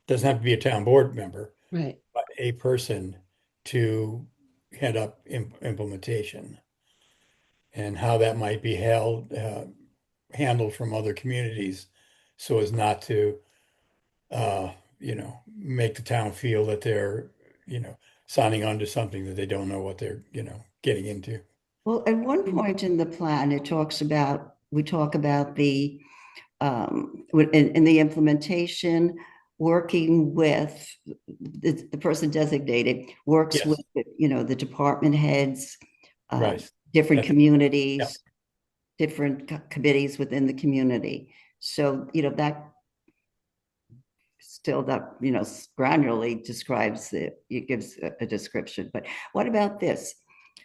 Doesn't have to be a town board member, Right. but a person to head up implementation, and how that might be handled from other communities so as not to make the town feel that they're, signing on to something that they don't know what they're, getting into. Well, at one point in the plan, we talk about the, in the implementation, working with the person designated, works Yes. with, the department heads, Right. different That's- communities, different committees within the community. So, that still that, granularly describes it gives a description. But what about this?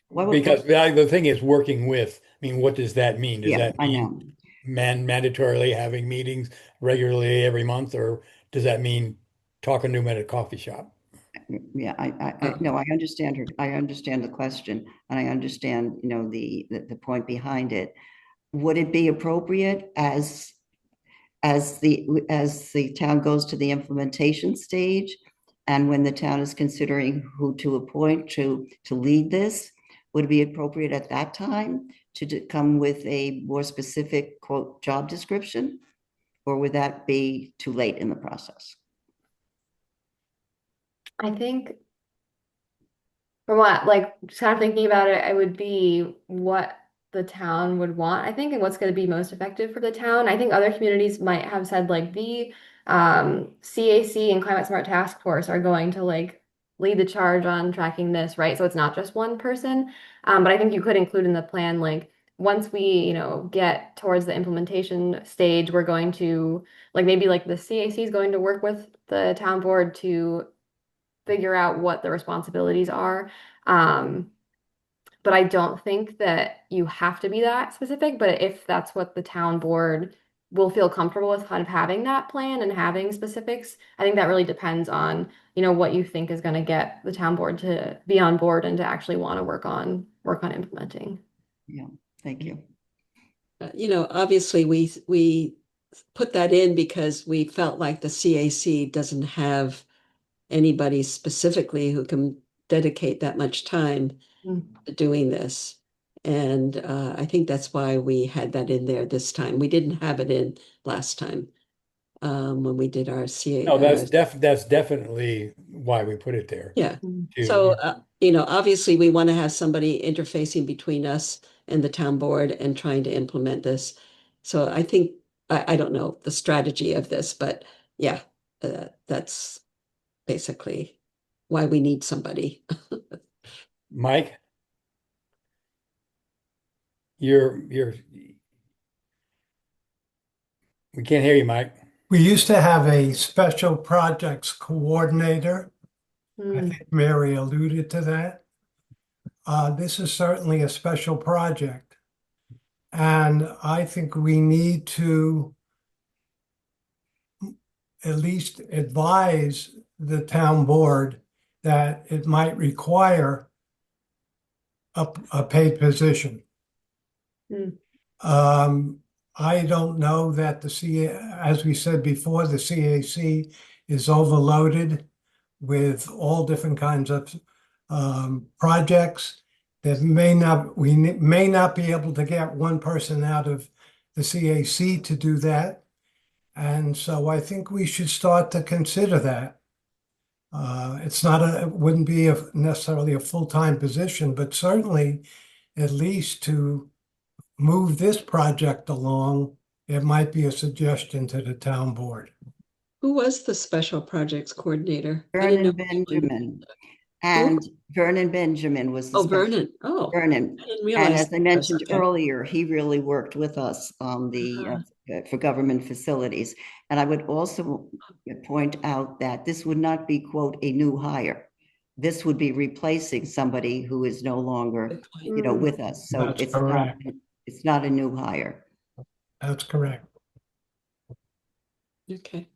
Because the thing is working with, I mean, what does that mean? Does Yeah, that I mean know. mandatorily having meetings regularly every month, or does that mean talking to them at a coffee shop? Yeah, no, I understand her. I understand the question, and I understand, the point behind it. Would it be appropriate as the town goes to the implementation stage, and when the town is considering who to appoint to lead this, would it be appropriate at that time to come with a more specific quote job description, or would that be too late in the process? I think from what, like, just kind of thinking about it, it would be what the town would want, I think, and what's going to be most effective for the town. I think other communities might have said, like, the CAC and Climate Smart Task Force are going to, like, lead the charge on tracking this, right? So it's not just one person. But I think you could include in the plan, like, once we, get towards the implementation stage, we're going to, like, maybe like the CAC is going to work with the town board to figure out what the responsibilities are. Um, but I don't think that you have to be that specific. But if that's what the town board will feel comfortable with, kind of having that plan and having specifics, I think that really depends on, what you think is going to get the town board to be on board and to actually want to work on implementing. Yeah, thank you. Obviously we put that in because we felt like the CAC doesn't have anybody specifically who can dedicate that much time to doing this. And I think that's why we had that in there this time. We didn't have it in last time when we did our CA. No, that's definitely why we put it there. Yeah. To- So, obviously we want to have somebody interfacing between us and the town board and trying to implement this. So I think, I don't know the strategy of this, but yeah, that's basically why we need somebody. Mike, you're we can't hear you, Mike. We used to have a special projects coordinator. I think Mary alluded to that. This is certainly a special project. And I think we need to at least advise the town board that it might require a paid position. I don't know that as we said before, the CAC is overloaded with all different kinds of projects that we may not be able to get one person out of the CAC to do that. And so I think we should start to consider that. It wouldn't be necessarily a full-time position, but certainly at least to move this project along, it might be a suggestion to the town board. Who was the special projects coordinator? Vernon Benjamin. And Vernon Benjamin was the Vernon. Oh, Vernon. I didn't And realize as I mentioned earlier, he really worked with us on the for government facilities. And I would also point out that this would not be, quote, a new hire. This would be replacing somebody who is no longer, with us. So That's correct. It's not a new hire. That's correct. Okay.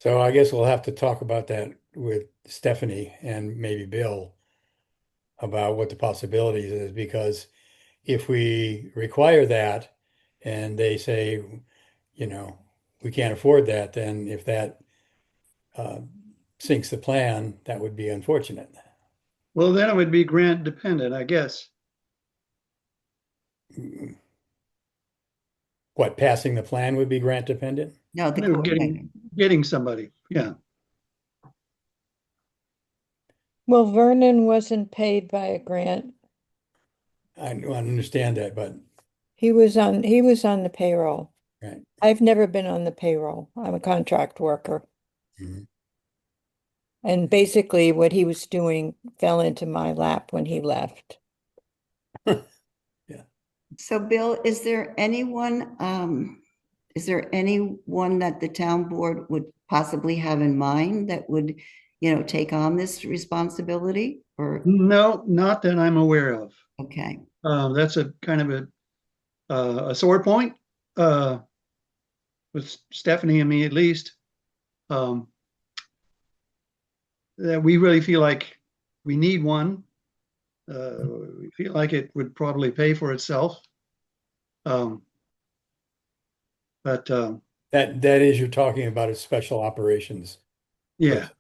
So I guess we'll have to talk about that with Stephanie and maybe Bill about what the possibilities is, because if we require that and they say, we can't afford that, then if that sinks the plan, that would be unfortunate. Well, then it would be grant dependent, I guess. What, passing the plan would be grant dependent? No, the No, coordinator. getting somebody, yeah. Well, Vernon wasn't paid by a grant. I understand that, but He was on the payroll. right. I've never been on the payroll. I'm a contract worker. Mhm. And basically what he was doing fell into my lap when he left. So Bill, is there anyone is there anyone that the town board would possibly have in mind that would, take on this responsibility? Or, No, not that I'm aware of. okay, That's a kind of a sore point with Stephanie and me at least. That we really feel like we need one. We feel like it would probably pay for itself. But That is, you're talking about a special operations yeah, person,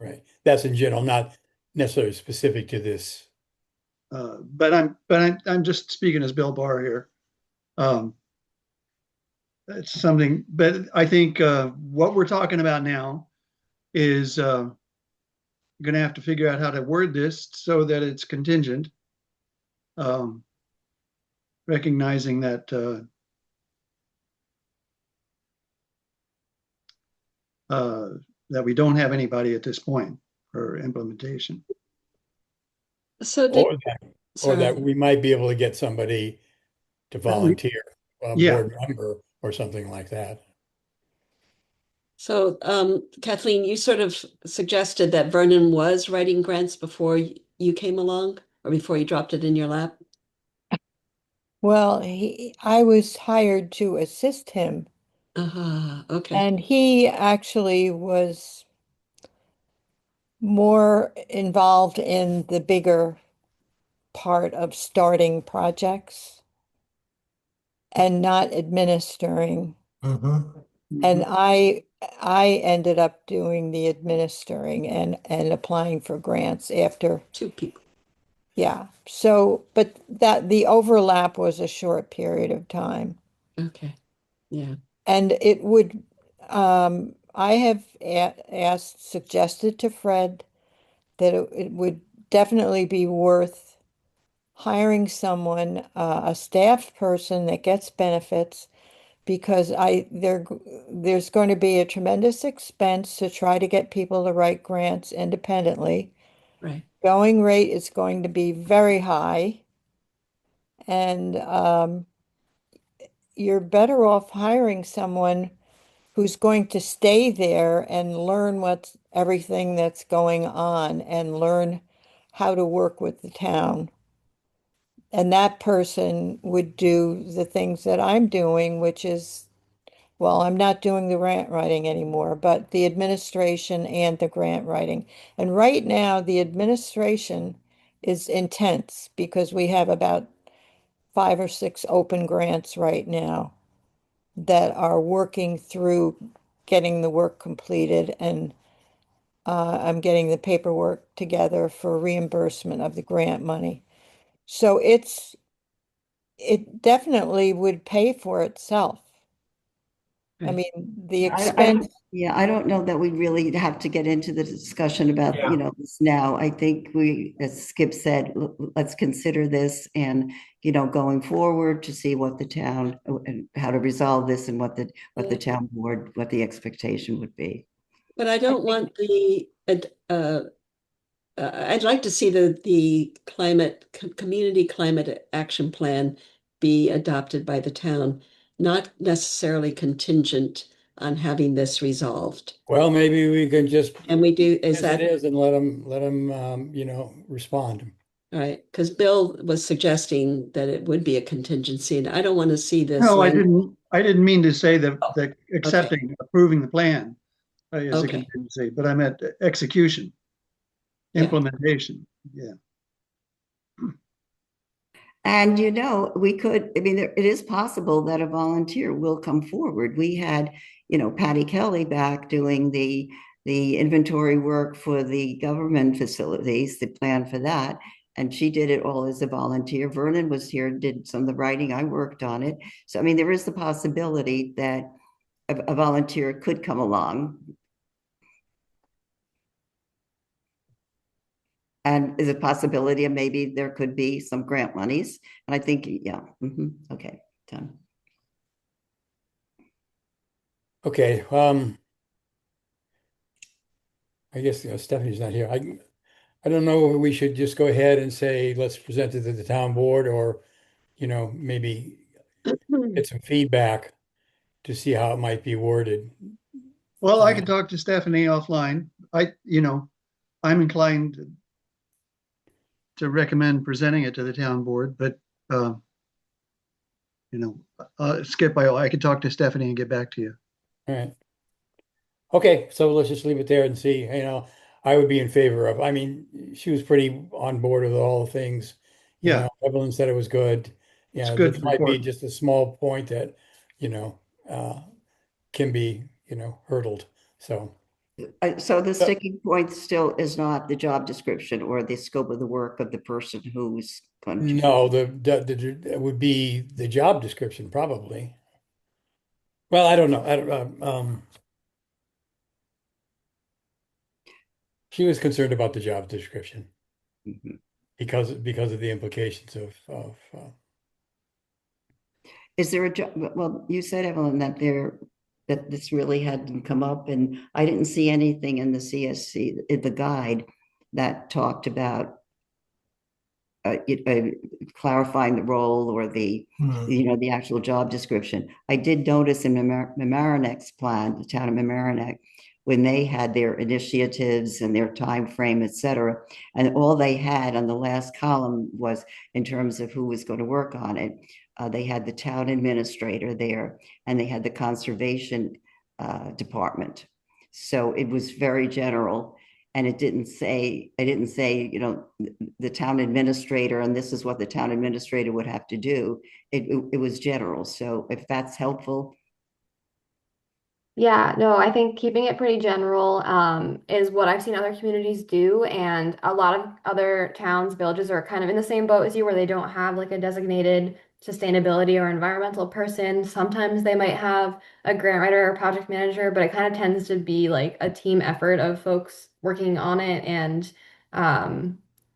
right? That's in general, not necessarily specific to this. but I'm just speaking as Bill Barr here. It's something, but I think what we're talking about now is going to have to figure out how to word this so that it's contingent, recognizing that that we don't have anybody at this point for implementation. So Or sorry. that we might be able to get somebody to volunteer, a Yeah. board member or something like that. So, Kathleen, you sort of suggested that Vernon was writing grants before you came along, or before you dropped it in your lap? Well, I was hired to assist him, Okay. and he actually was more involved in the bigger part of starting projects and not administering. And I ended up doing the administering and applying for grants after. Two people. Yeah. So, but that the overlap was a short period of time. Okay. Yeah. And it would, I have suggested to Fred that it would definitely be worth hiring someone, a staff person that gets benefits, because there's going to be a tremendous expense to try to get people to write grants independently. Right. Going rate is going to be very high, and you're better off hiring someone who's going to stay there and learn everything that's going on and learn how to work with the town. And that person would do the things that I'm doing, which is, well, I'm not doing the grant writing anymore, but the administration and the grant writing. And right now, the administration is intense because we have about 5 or 6 open grants right now that are working through getting the work completed, and I'm getting the paperwork together for reimbursement of the grant money. So it definitely would pay for itself. I Right. mean, the I expense. I don't know that we really have to get into the discussion about, this now. I think as Skip said, let's consider this and, going forward to see what the town, and how to resolve this, and what the town board, what the expectation would be. But I don't want I'd like to see the community climate action plan be adopted by the town, not necessarily contingent on having this resolved. Well, maybe we can just And we do, is as that it is, and let them respond. all right? Because Bill was suggesting that it would be a contingency, and I don't want to see this. No, I didn't mean to say that Okay. approving the plan is a Okay. contingency, but I meant execution, implementation. Yeah. And we could, I mean, it is possible that a volunteer will come forward. We had, Patty Kelly back doing the inventory work for the government facilities, the plan for that. And she did it all as a volunteer. Vernon was here, did some of the writing. I worked on it. So, I mean, there is the possibility that a volunteer could come along. And is a possibility of maybe there could be some grant monies. And I think, yeah. Okay, done. Okay. I guess Stephanie's not here. I don't know if we should just go ahead and say, let's present it to the town board, or maybe get some feedback to see how it might be worded. Well, I can talk to Stephanie offline. I'm inclined to recommend presenting it to the town board, but Skip, I could talk to Stephanie and get back to you. All right. Okay, so let's just leave it there and see, I would be in favor of, I mean, she was pretty on board with all the things. Yeah. Evelyn said it was good. It's Yeah, good this might be report. just a small point that, can be, hurdled. So, So the sticking point still is not the job description or the scope of the work of the person who's going to. no, it would be the job description probably. Well, I don't know. I don't, she was concerned about the job description Mhm. because of the implications of Is there a job? Well, you said, Evelyn, that this really hadn't come up, and I didn't see anything in the CSC, in the guide, that talked about clarifying the role or the actual job description. I did notice in Mamaronek's plan, the town of Mamaroneck, when they had their initiatives and their time frame, et cetera, and all they had on the last column was in terms of who was going to work on it. They had the town administrator there, and they had the conservation department. So it was very general, and it didn't say, the town administrator, and this is what the town administrator would have to do. It was general. So if that's helpful. Yeah, no, I think keeping it pretty general is what I've seen other communities do. And a lot of other towns, villages are kind of in the same boat as you, where they don't have like a designated sustainability or environmental person. Sometimes they might have a grant writer or project manager, but it kind of tends to be like a team effort of folks working on it, and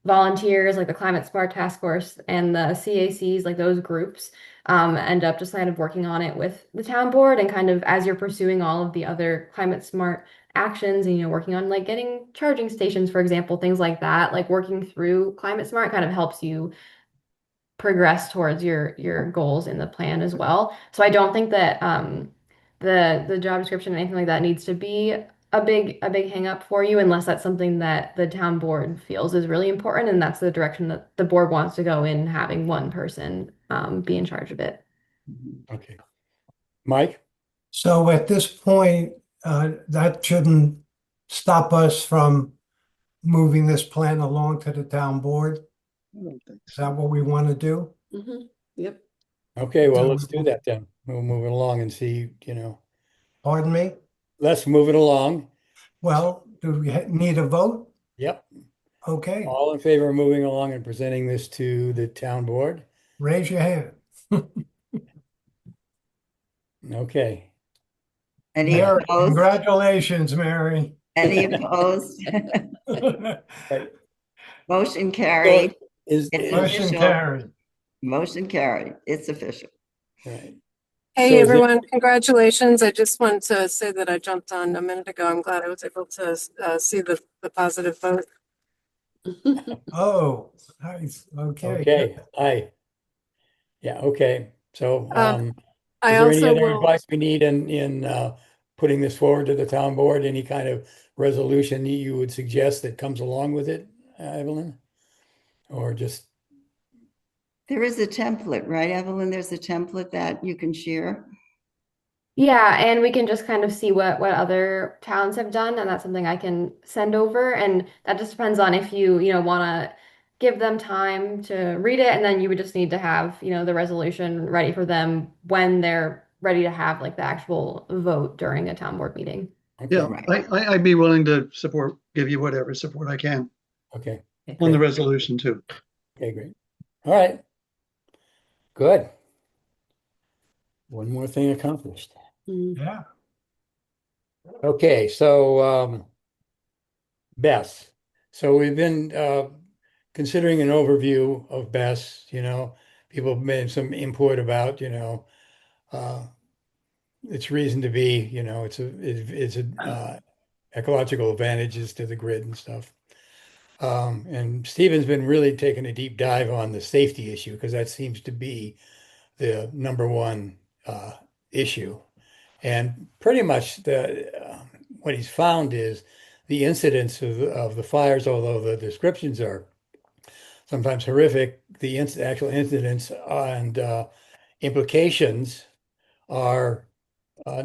volunteers like the Climate Smart Task Force and the CACs, like those groups end up just kind of working on it with the town board, and kind of as you're pursuing all of the other climate smart actions and working on like getting charging stations, for example, things like that, like working through climate smart kind of helps you progress towards your goals in the plan as well. So I don't think that the job description or anything like that needs to be a big hang up for you, unless that's something that the town board feels is really important, and that's the direction that the board wants to go in, having one person be in charge of it. okay. Mike? So at this point, that shouldn't stop us from moving this plan along to the town board. I don't think Is so. that what we want to do? Yep. Okay, well, let's do that then. We'll move it along and see, Pardon me? let's move it along. Well, do we need a vote? Yep. Okay, All in favor of moving along and presenting this to the town board? raise your hand. Okay. Any Mary, opposed? congratulations, Mary. Any opposed? Right. Motion carried. Is, It's Motion official. carried. Motion carried. It's official. right. Hey So is it- everyone, congratulations. I just wanted to say that I jumped on a minute ago. I'm glad I was able to see the positive vote. Oh, nice. Okay. Okay, aye. Yeah, okay. So, I is there any also other will, advice we need in putting this forward to the town board? Any kind of resolution you would suggest that comes along with it, Evelyn? Or just, There is a template, right, Evelyn? There's a template that you can share. Yeah, and we can just kind of see what other towns have done, and that's something I can send over. And that just depends on if you want to give them time to read it, and then you would just need to have, the resolution ready for them when they're ready to have like the actual vote during a town board meeting. Yeah, okay, I'd be willing to give you whatever support I can okay, on the resolution too. okay, great. All right. Good. One more thing accomplished. Yeah. Okay, so Bess. So we've been considering an overview of Bess, people have made some input about, its reason to be, it's a ecological advantages to the grid and stuff. And Stephen's been really taking a deep dive on the safety issue, because that seems to be the number one issue. And pretty much what he's found is the incidence of the fires, although the descriptions are sometimes horrific, the actual incidents and implications are uh,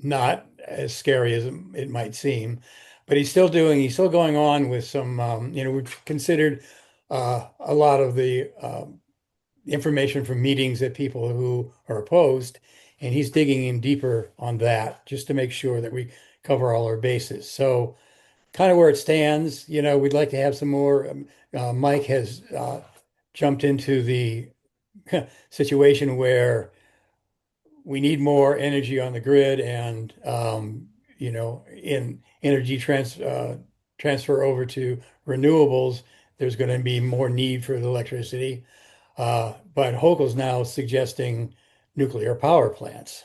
not as scary as it might seem. But he's still going on with some, we've considered a lot of the information from meetings that people who are opposed, and he's digging in deeper on that just to make sure that we cover all our bases. So kind of where it stands, we'd like to have some more. Mike has jumped into the situation where we need more energy on the grid and, in energy transfer over to renewables, there's going to be more need for the electricity. But Hochul's now suggesting nuclear power plants.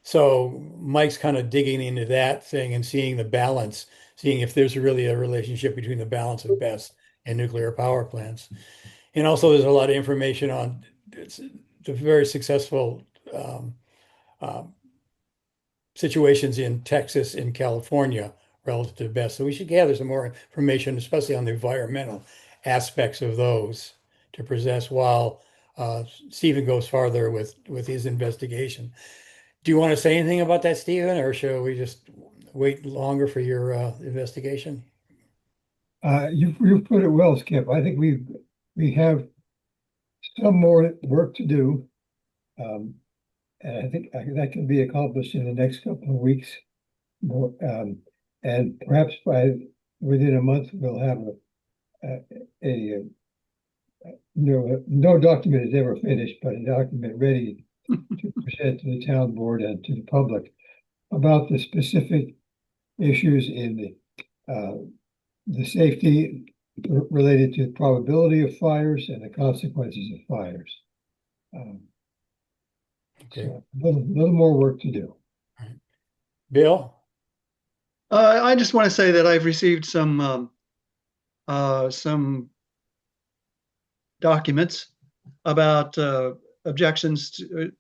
So Mike's kind of digging into that thing and seeing the balance, seeing if there's really a relationship between the balance of BESS and nuclear power plants. And also, there's a lot of information on the very successful uh, situations in Texas and California relative to BESS. So we should gather some more information, especially on the environmental aspects of those to possess while Stephen goes farther with his investigation. Do you want to say anything about that, Stephen, or shall we just wait longer for your investigation? You've put it well, Skip. I think we have some more work to do. And I think that can be accomplished in the next couple of weeks. More, and perhaps within a month, we'll have no document is ever finished, but a document ready to present to the town board and to the public about the specific issues in the safety related to the probability of fires and the consequences of fires. Okay. So a little more work to do. Bill? I just want to say that I've received some documents about objections to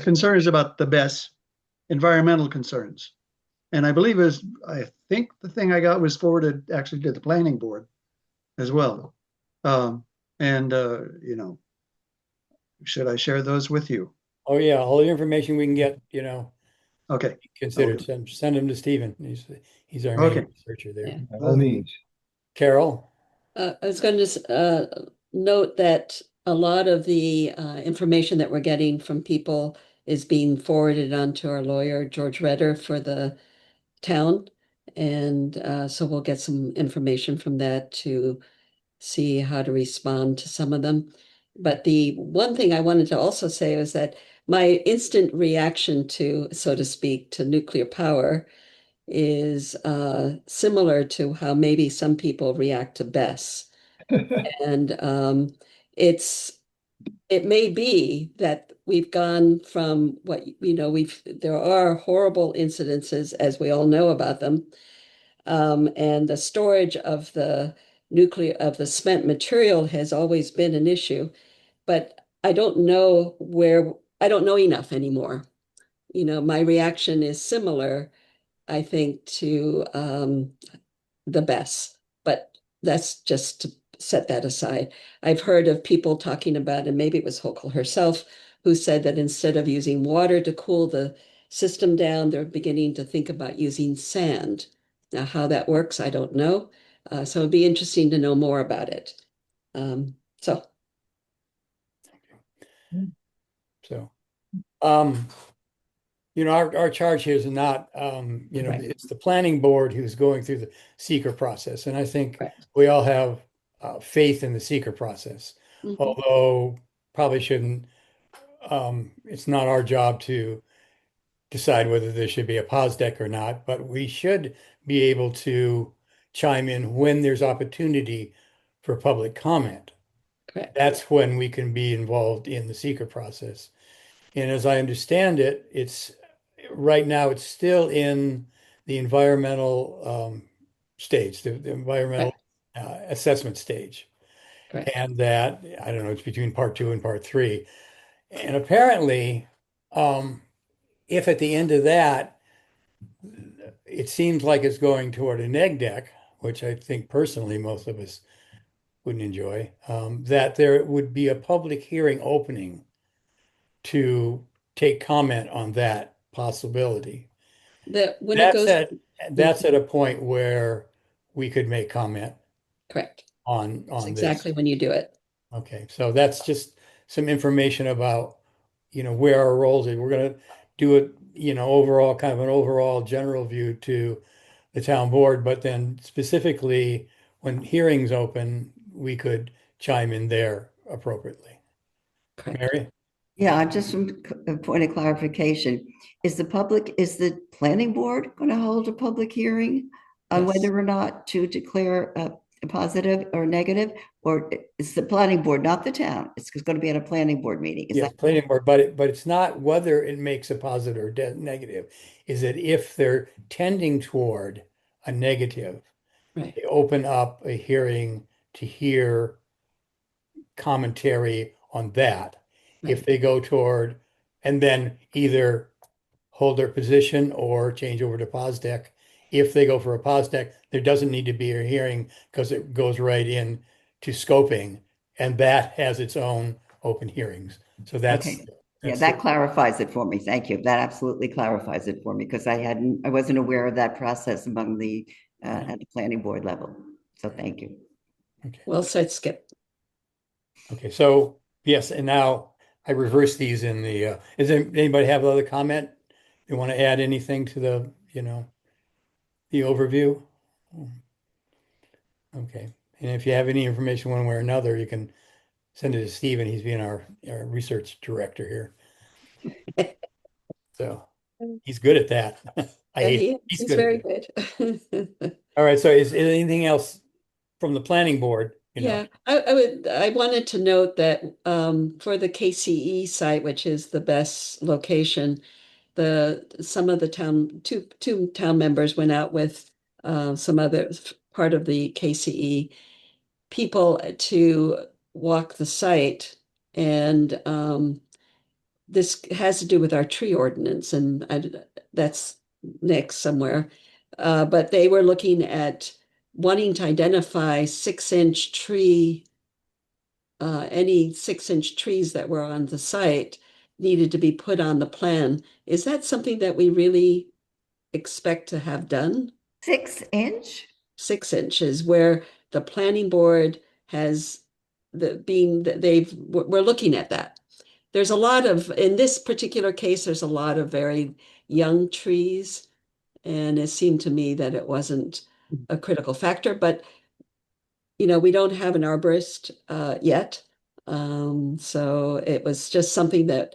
concerns about the BESS, environmental concerns. And I think the thing I got was forwarded actually to the planning board as well. Should I share those with you? Oh yeah, all the information we can get, Okay. consider send them to Stephen. He's our main Okay. researcher there. Yeah. By all means. Carol? I was going to just note that a lot of the information that we're getting from people is being forwarded on to our lawyer, George Redder, for the town. And so we'll get some information from that to see how to respond to some of them. But the one thing I wanted to also say was that my instant reaction to, so to speak, to nuclear power is similar to how maybe some people react to BESS. And it may be that we've gone from there are horrible incidences, as we all know about them. And the storage of the spent material has always been an issue, but I don't know enough anymore. My reaction is similar, I think, to the BESS, but that's just to set that aside. I've heard of people talking about, and maybe it was Hochul herself, who said that instead of using water to cool the system down, they're beginning to think about using sand. Now, how that works, I don't know. So it'd be interesting to know more about it. So. So, our charge here is not, Right. it's the planning board who's going through the seeker process. And I think Right. we all have faith in the seeker process, Mhm. although probably shouldn't, it's not our job to decide whether there should be a pause deck or not, but we should be able to chime in when there's opportunity for public comment. Correct. That's when we can be involved in the seeker process. And as I understand it, right now it's still in the environmental stage, the environmental assessment stage. Correct. And that, I don't know, it's between part 2 and part 3. And apparently, If at the end of that, it seems like it's going toward a neg deck, which I think personally most of us wouldn't enjoy, that there would be a public hearing opening to take comment on that possibility. That when it That's goes, at a point where we could make comment correct. That's on this. exactly when you do it. Okay, so that's just some information about, where our roles are. We're gonna do it, overall, kind of an overall general view to the town board, but then specifically when hearings open, we could chime in there appropriately. Correct. Mary? Yeah, just a point of clarification. Is the planning board going to hold a public hearing on Yes. whether or not to declare a positive or negative? Or it's the planning board, not the town? It's going to be at a planning board meeting. Is Yes, that planning board, but it's not whether it makes a positive or negative. Is that if they're tending toward a negative, Right. they open up a hearing to hear commentary on that. If Right. they go toward, and then either hold their position or change over to POSDEC. If they go for a POSDEC, there doesn't need to be a hearing because it goes right in to scoping, and that has its own open hearings. So okay? Yeah, that clarifies it for me. Thank you. That absolutely clarifies it for me because I wasn't aware of that process among the at the planning board level. So thank you. okay. Well said, Skip. Okay, so yes, and now I reverse these in the, does anybody have other comment? You want to add anything to the, the overview? Okay, and if you have any information one way or another, you can send it to Stephen. He's being our research director here. So he's good at that. I Yeah, hate it. He's he's good at very it. good. All right, so is anything else from the planning board? Yeah, I wanted to note that for the KCE site, which is the best location, some of the two town members went out with some other part of the KCE people to walk the site, and this has to do with our tree ordinance, and that's next somewhere. But they were looking at wanting to identify 6-inch tree, any 6-inch trees that were on the site needed to be put on the plan. Is that something that we really expect to have done? 6-inch? 6 inches, where the planning board has we're looking at that. There's a lot of, in this particular case, there's a lot of very young trees, and it seemed to me that it wasn't a critical factor, but we don't have an arborist yet. So it was just something that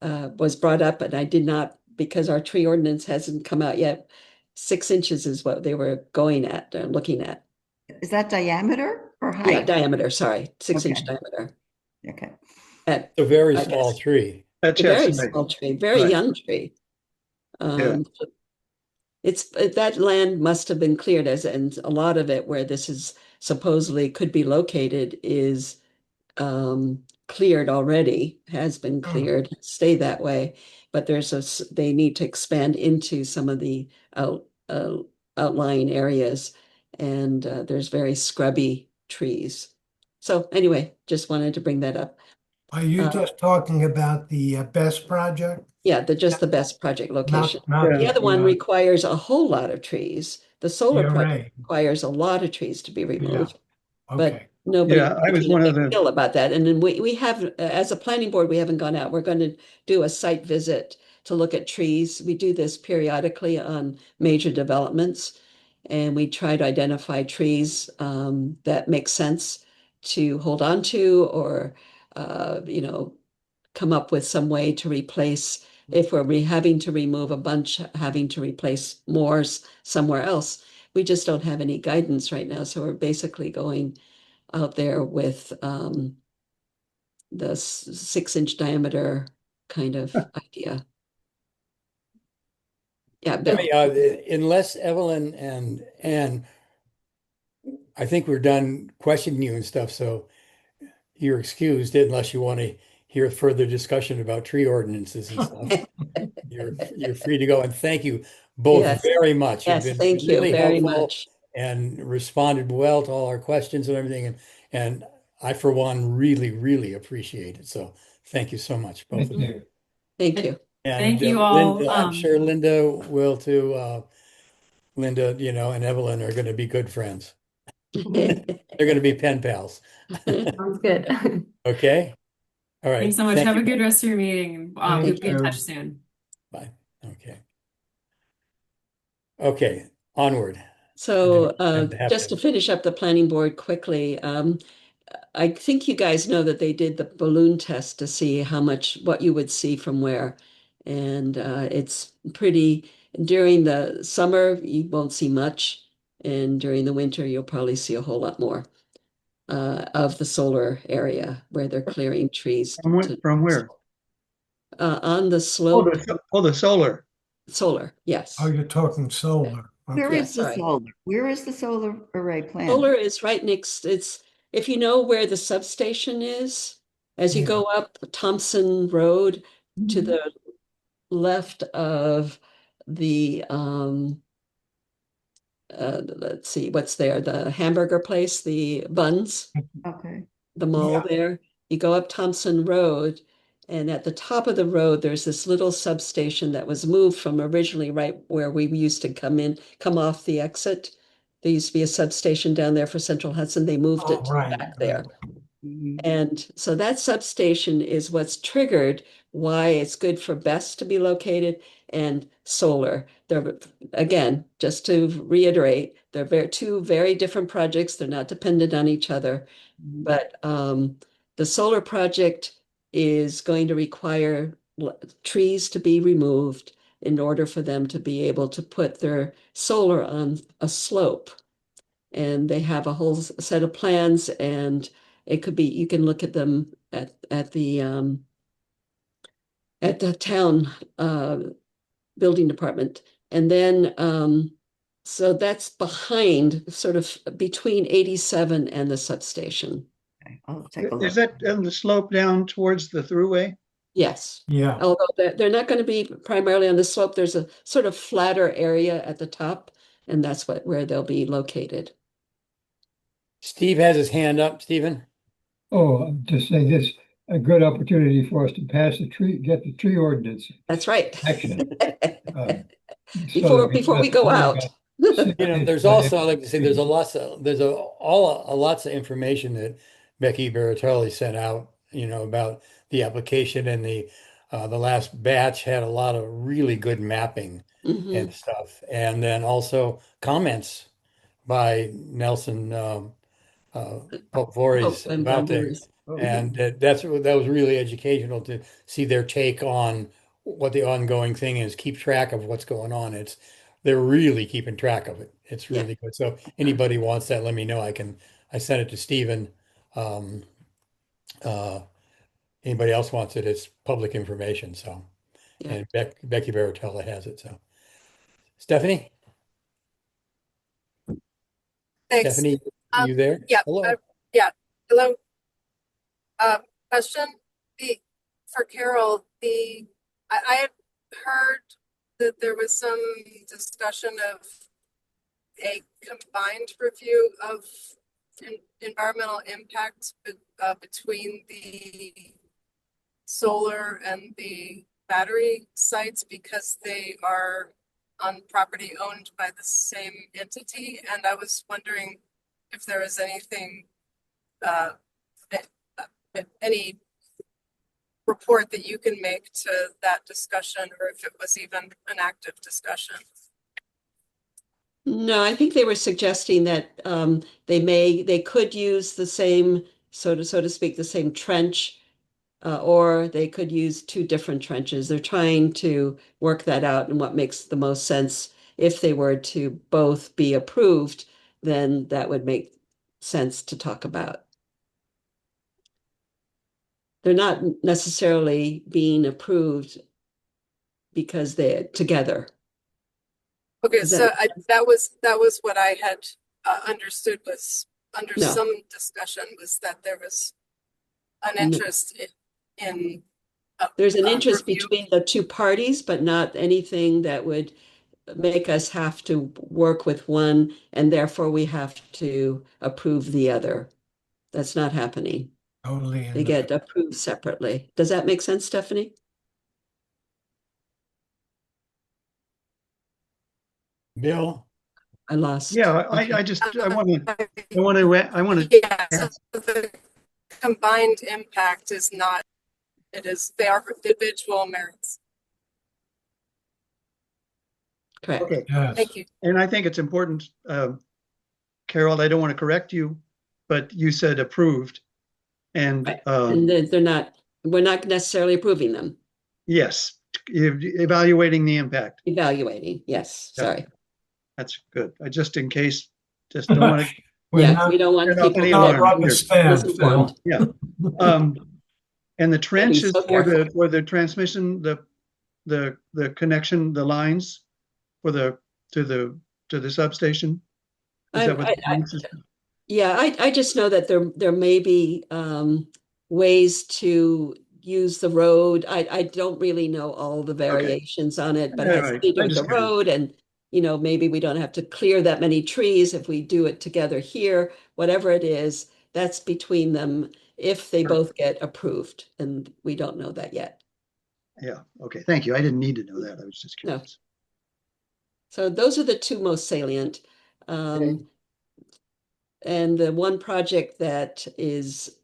was brought up, and I did not, because our tree ordinance hasn't come out yet. 6 inches is what they were looking at. Is that diameter or height? Yeah, diameter, sorry, 6-inch Okay. diameter. Okay. At, A very I small guess, tree. That's a very right. small tree, very Right. young tree. That land must have been cleared and a lot of it where this is supposedly could be located is cleared already, has been cleared, stay that way. But they need to expand into some of the outlying areas, and there's very scrubby trees. So anyway, just wanted to bring that up. Are you just talking about the BEST project? Yeah, just the best project location. Not The other one the requires a whole lot of trees. The solar array. project requires a lot of trees to be removed. But Okay. nobody Yeah, I was making a one of big the- deal about that. And then we have, as a planning board, we haven't gone out. We're going to do a site visit to look at trees. We do this periodically on major developments, and we try to identify trees that make sense to hold on to, or come up with some way to replace, if we're having to remove a bunch, having to replace more somewhere else. We just don't have any guidance right now. So we're basically going out there with the 6-inch diameter kind of idea. Yeah, Bill. Unless Evelyn and Anne, I think we're done questioning you and stuff, so you're excused unless you want to hear further discussion about tree ordinances and stuff, you're free to go. And thank you both Yes. very much. You've Yes, been thank you really very helpful much. and responded well to all our questions and everything. And I, for one, really appreciate it. So thank you so much, both Thank of you. you. Thank you. And Thank you all. Linda, I'm sure Linda will too. Linda, and Evelyn are going to be good friends. They're going to be pen pals. Sounds good. Okay. All right. Thanks so much. Thank Have you. a good rest of your meeting. We'll Thank be in you. touch soon. Bye. Okay. Okay. Onward. So And have just to finish up the planning board quickly, I think you guys know that they did the balloon test to see what you would see from where. And it's pretty, during the summer, you won't see much. And during the winter, you'll probably see a whole lot more of the solar area where they're clearing trees. From where? On the slope, The solar. solar, yes. Oh, you're talking solar. Where Okay. Yeah, is the sorry. solar? Where is the solar array plant? Solar is right next, if you know where the substation is, as you Yeah. go up Thompson Road to Mhm. the left of the, let's see, what's there? The hamburger place, the Buns, Okay. the mall there. You go up Thompson Road, and at the top of the road, there's this little substation that was moved from originally right where we used to come off the exit. There used to be a substation down there for Central Hudson. They moved Oh, it right. back there. Mhm. And so that substation is what's triggered why it's good for BESS to be located and solar. They're, again, just to reiterate, they're two very different projects. They're not dependent on each other. Mhm. But the solar project is going to require trees to be removed in order for them to be able to put their solar on a slope. And they have a whole set of plans, and it could be, you can look at them at the town building department. And then so that's behind, sort of between 87 and the substation. Okay, I'll take a Is look. that on the slope down towards the thruway? Yes. Yeah. Although they're not going to be primarily on the slope, there's a sort of flatter area at the top, and that's where they'll be located. Steve has his hand up. Stephen? Oh, I'm just saying this, a good opportunity for us to get the tree ordinance That's right. action. Before we go out. There's also, like to say, there's lots of information that Becky Beratelli sent out, about the application, and the last batch had a lot of really good mapping Mhm. and stuff. And then also comments by Nelson Pope Voorhees and about boundaries. and that was really educational to see their take on what the ongoing thing is, keep track of what's going on. They're really keeping track of it. It's Yeah. really good. So anybody wants that, let me know. I sent it to Stephen. Um, Anybody else wants it, it's public information. So, Yeah. and Becky Baratella has it. So, Stephanie, Thanks. Stephanie, you there? Yeah. Hello. Yeah. Hello. Question for Carol. I had heard that there was some discussion of a combined review of environmental impact between the solar and the battery sites because they are on property owned by the same entity. And I was wondering if there was anything, any report that you can make to that discussion, or if it was even an active discussion. No, I think they were suggesting that they could use the same, so to speak, the same trench, or they could use two different trenches. They're trying to work that out and what makes the most sense. If they were to both be approved, then that would make sense to talk about. They're not necessarily being approved because they're together. Okay, Is so that- that was what I had understood was under No. some discussion was that there was an No. interest in There's an interest review. between the two parties, but not anything that would make us have to work with one, and therefore we have to approve the other. That's not happening. Totally. They get approved separately. Does that make sense, Stephanie? Bill? I lost. Yeah, Okay. I want to Yeah, so the combined impact is not, they are individual merits. Correct. Okay. Yes. Thank you. And I think it's important, Carol, I don't want to correct you, but you said approved. And Right. And we're not necessarily approving them. yes, evaluating the impact. Evaluating, yes, Yeah. sorry. That's good. I just in case, just don't want to Yeah, we don't want set off people any to alarms rubber either. stamp, misinformed. Yeah. And the trench is so for careful. the transmission, the connection, the lines for to the substation. Is that what the trench is? Yeah, I just know that there may be ways to use the road. I don't really know all the variations on it, but it has All to right. be I with the just curious. road, and maybe we don't have to clear that many trees if we do it together here. Whatever it is, that's between them if they both get approved, and we don't know that yet. Yeah. Okay. Thank you. I didn't need to know that. I was just No. curious. So those are the two most salient. And the one project that is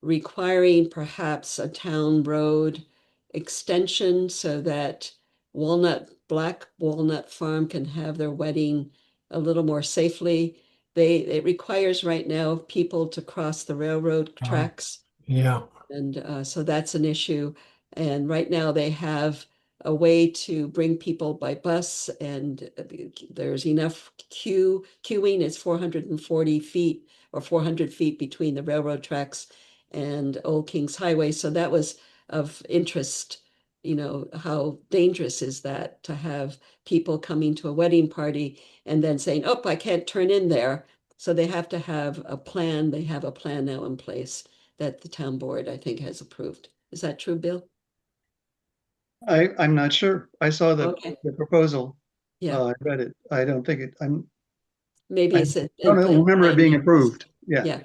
requiring perhaps a town road extension so that Black Walnut Farm can have their wedding a little more safely. It requires right now people to cross the railroad tracks. Yeah. And so that's an issue. And right now they have a way to bring people by bus, and there's enough queuing. It's 440 feet or 400 feet between the railroad tracks and Old Kings Highway. So that was of interest. How dangerous is that to have people coming to a wedding party and then saying, oh, I can't turn in there. So they have to have a plan. They have a plan now in place that the town board, I think, has approved. Is that true, Bill? I'm not sure. I saw the proposal. Yeah. I read it. I don't think it, Maybe I it's don't remember it being approved. Yeah. Yeah.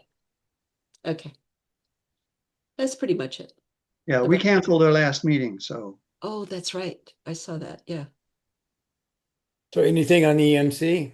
Okay. That's pretty much it. Yeah, we canceled our last meeting, so. Oh, that's right. I saw that. Yeah. So anything on EMC?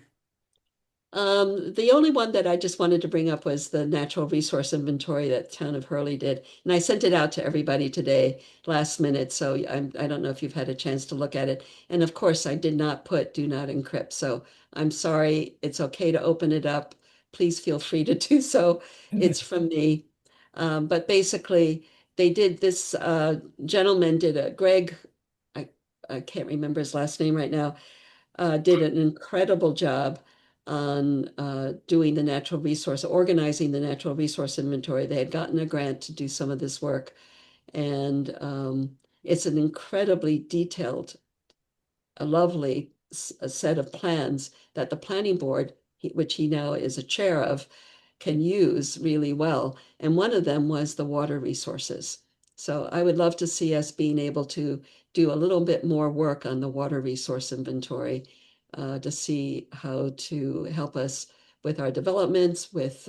The only one that I just wanted to bring up was the natural resource inventory that the town of Hurley did. And I sent it out to everybody today, last minute. So I don't know if you've had a chance to look at it. And of course, I did not put do not encrypt. So I'm sorry. It's okay to open it up. Please feel free to do so. It's from me. But basically, they did this, gentleman Greg, I can't remember his last name right now, did an incredible job on doing the natural resource, organizing the natural resource inventory. They had gotten a grant to do some of this work. And it's an incredibly detailed, a lovely set of plans that the planning board, which he now is a chair of, can use really well. And one of them was the water resources. So I would love to see us being able to do a little bit more work on the water resource inventory to see how to help us with our developments, with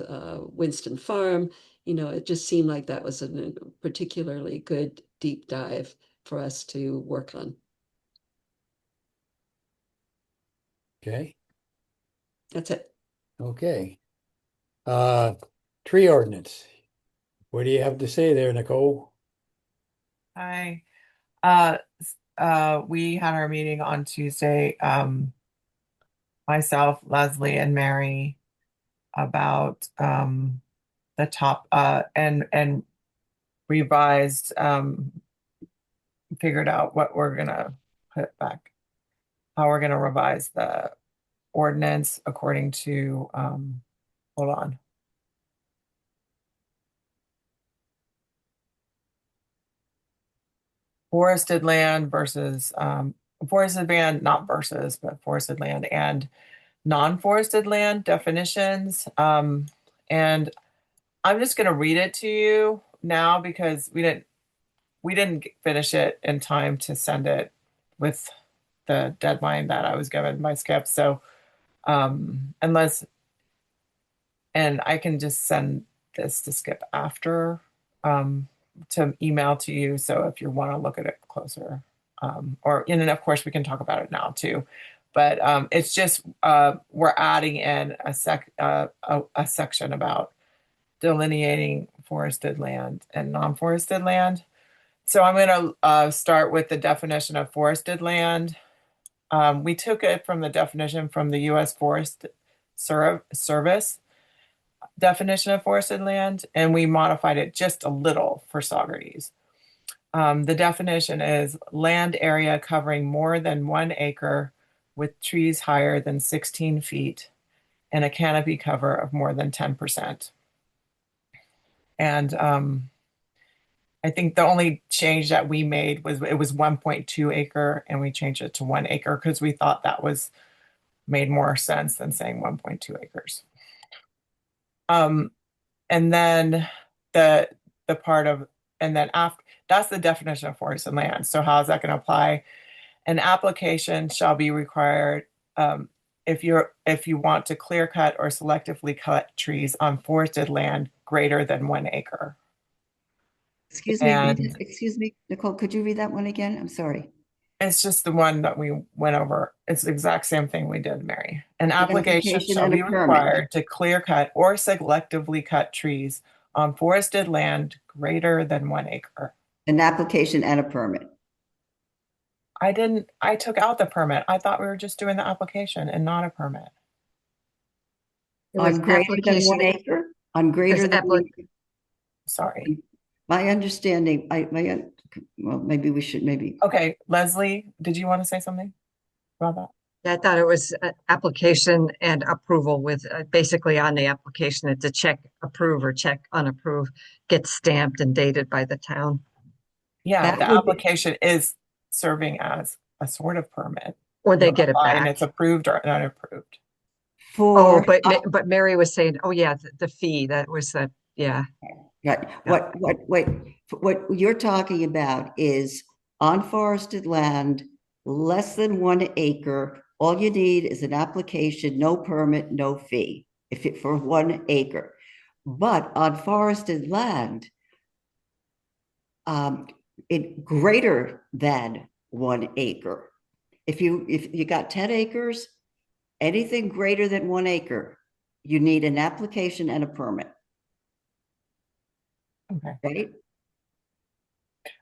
Winston Farm. It just seemed like that was a particularly good deep dive for us to work on. Okay. That's it. Okay. Tree ordinance. What do you have to say there, Nicole? Hi. We had our meeting on Tuesday, myself, Leslie, and Mary, about the top and revised, figured out what we're gonna put back, how we're gonna revise the ordinance according to hold on. Forested land versus forested land, not versus, but forested land and non-forested land definitions. And I'm just going to read it to you now because we didn't we didn't finish it in time to send it with the deadline that I was given by Skip. So unless, and I can just send this to Skip after to email to you. So if you want to look at it closer, or and then of course we can talk about it now too. But it's just we're adding in a section about delineating forested land and non-forested land. So I'm going to start with the definition of forested land. We took it from the definition from the U.S. Forest Service definition of forested land, and we modified it just a little for Saugerties. The definition is land area covering more than 1 acre with trees higher than 16 feet and a canopy cover of more than 10%. And I think the only change that we made was it was 1.2 acre, and we changed it to 1 acre because we thought that was made more sense than saying 1.2 acres. And then the part of, and then after, that's the definition of forested land. So how is that going to apply? An application shall be required if you want to clear cut or selectively cut trees on forested land greater than 1 acre. Excuse me, Nicole, could you read that one again? I'm sorry. It's just the one that we went over. It's the exact same thing we did, Mary. An application shall be required to clear cut or selectively cut trees on forested land greater than 1 acre. An application and a permit. I took out the permit. I thought we were just doing the application and not a permit. On greater than 1 acre? On greater than 1 acre? Sorry. My understanding, well, maybe we should, Okay, Leslie, did you want to say something about that? I thought it was application and approval with basically on the application, it's a check approve or check unapprove, gets stamped and dated by the town. Yeah, the application is serving as a sort of permit. Or they get it back. And it's approved or unapproved. But Mary was saying, oh yeah, the fee, that was the, yeah. Right. What you're talking about is on forested land, less than 1 acre. All you need is an application, no permit, no fee, for 1 acre. But on forested land, it greater than 1 acre. If you got 10 acres, anything greater than 1 acre, you need an application and a permit. Okay. Right?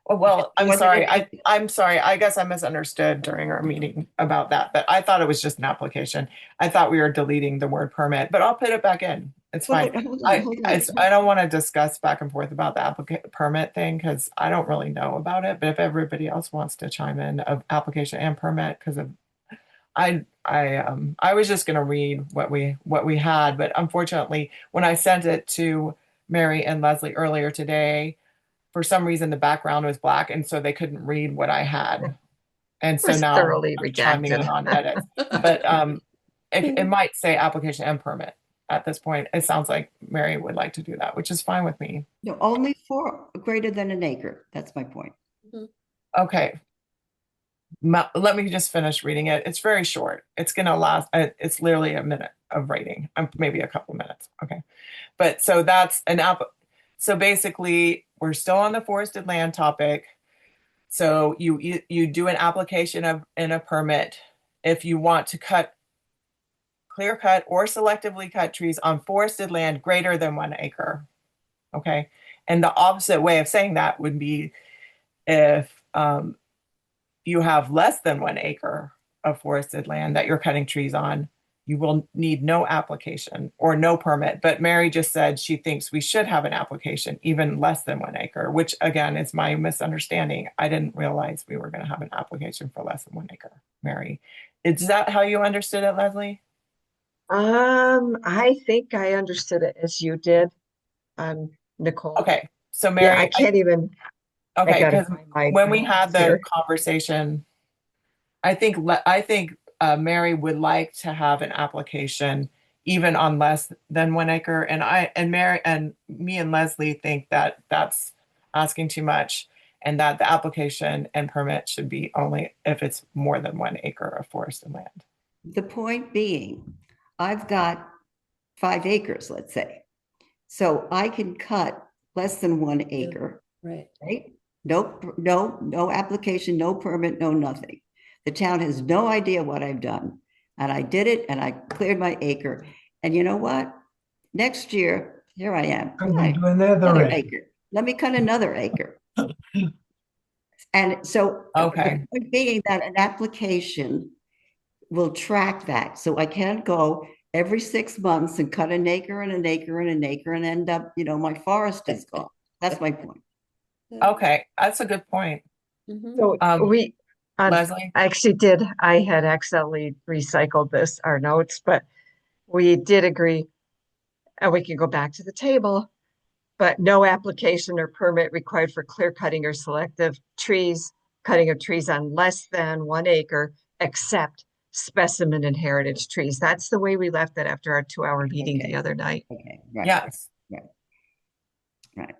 Well, I'm sorry. I'm sorry. I guess I misunderstood during our meeting about that, but I thought it was just an application. I thought we were deleting the word permit, but I'll put it back in. It's fine. Hold on. I don't want to discuss back and forth about the permit thing because I don't really know about it. But if everybody else wants to chime in of application and permit, because of I was just going to read what we had, but unfortunately, when I sent it to Mary and Leslie earlier today, for some reason the background was black, and so they couldn't read what I had. And so now thoroughly I'm chiming in on edits. But it might say application and permit at this point. It sounds like Mary would like to do that, which is fine with me. No, only for greater than 1 acre. That's my point. Okay. Let me just finish reading it. It's very short. It's going to last, it's literally a minute of writing, maybe a couple minutes. Okay. But so that's so basically we're still on the forested land topic. So you do an application and a permit if you want to clear cut or selectively cut trees on forested land greater than 1 acre. Okay. And the opposite way of saying that would be if you have less than 1 acre of forested land that you're cutting trees on, you will need no application or no permit. But Mary just said she thinks we should have an application even less than 1 acre, which again is my misunderstanding. I didn't realize we were going to have an application for less than 1 acre. Mary, is that how you understood it, Leslie? I think I understood it as you did, Nicole. Okay, so Mary, I can't even. Okay, because when we had the conversation, I think Mary would like to have an application even on less than 1 acre, and Mary and me and Leslie think that that's asking too much. and that the application and permit should be only if it's more than 1 acre of forested land. The point being, I've got 5 acres, let's say. So I can cut less than 1 acre, Right. right? No application, no permit, no nothing. The town has no idea what I've done. And I did it and I cleared my acre. And you know what? Next year, here I am. I'm Hi, gonna do another another acre. acre. Let me cut another acre. And so Okay. the point being that an application will track that. So I can't go every 6 months and cut an acre and an acre and an acre and end up, my forest is gone. That's my point. Okay, that's a good point. So we, Leslie? I had accidentally recycled our notes, but we did agree, and we can go back to the table, but no application or permit required for clear cutting or selective cutting of trees on less than 1 acre, except specimen and heritage trees. That's the way we left it after our 2-hour meeting the other night. Okay, right. Yes. Right.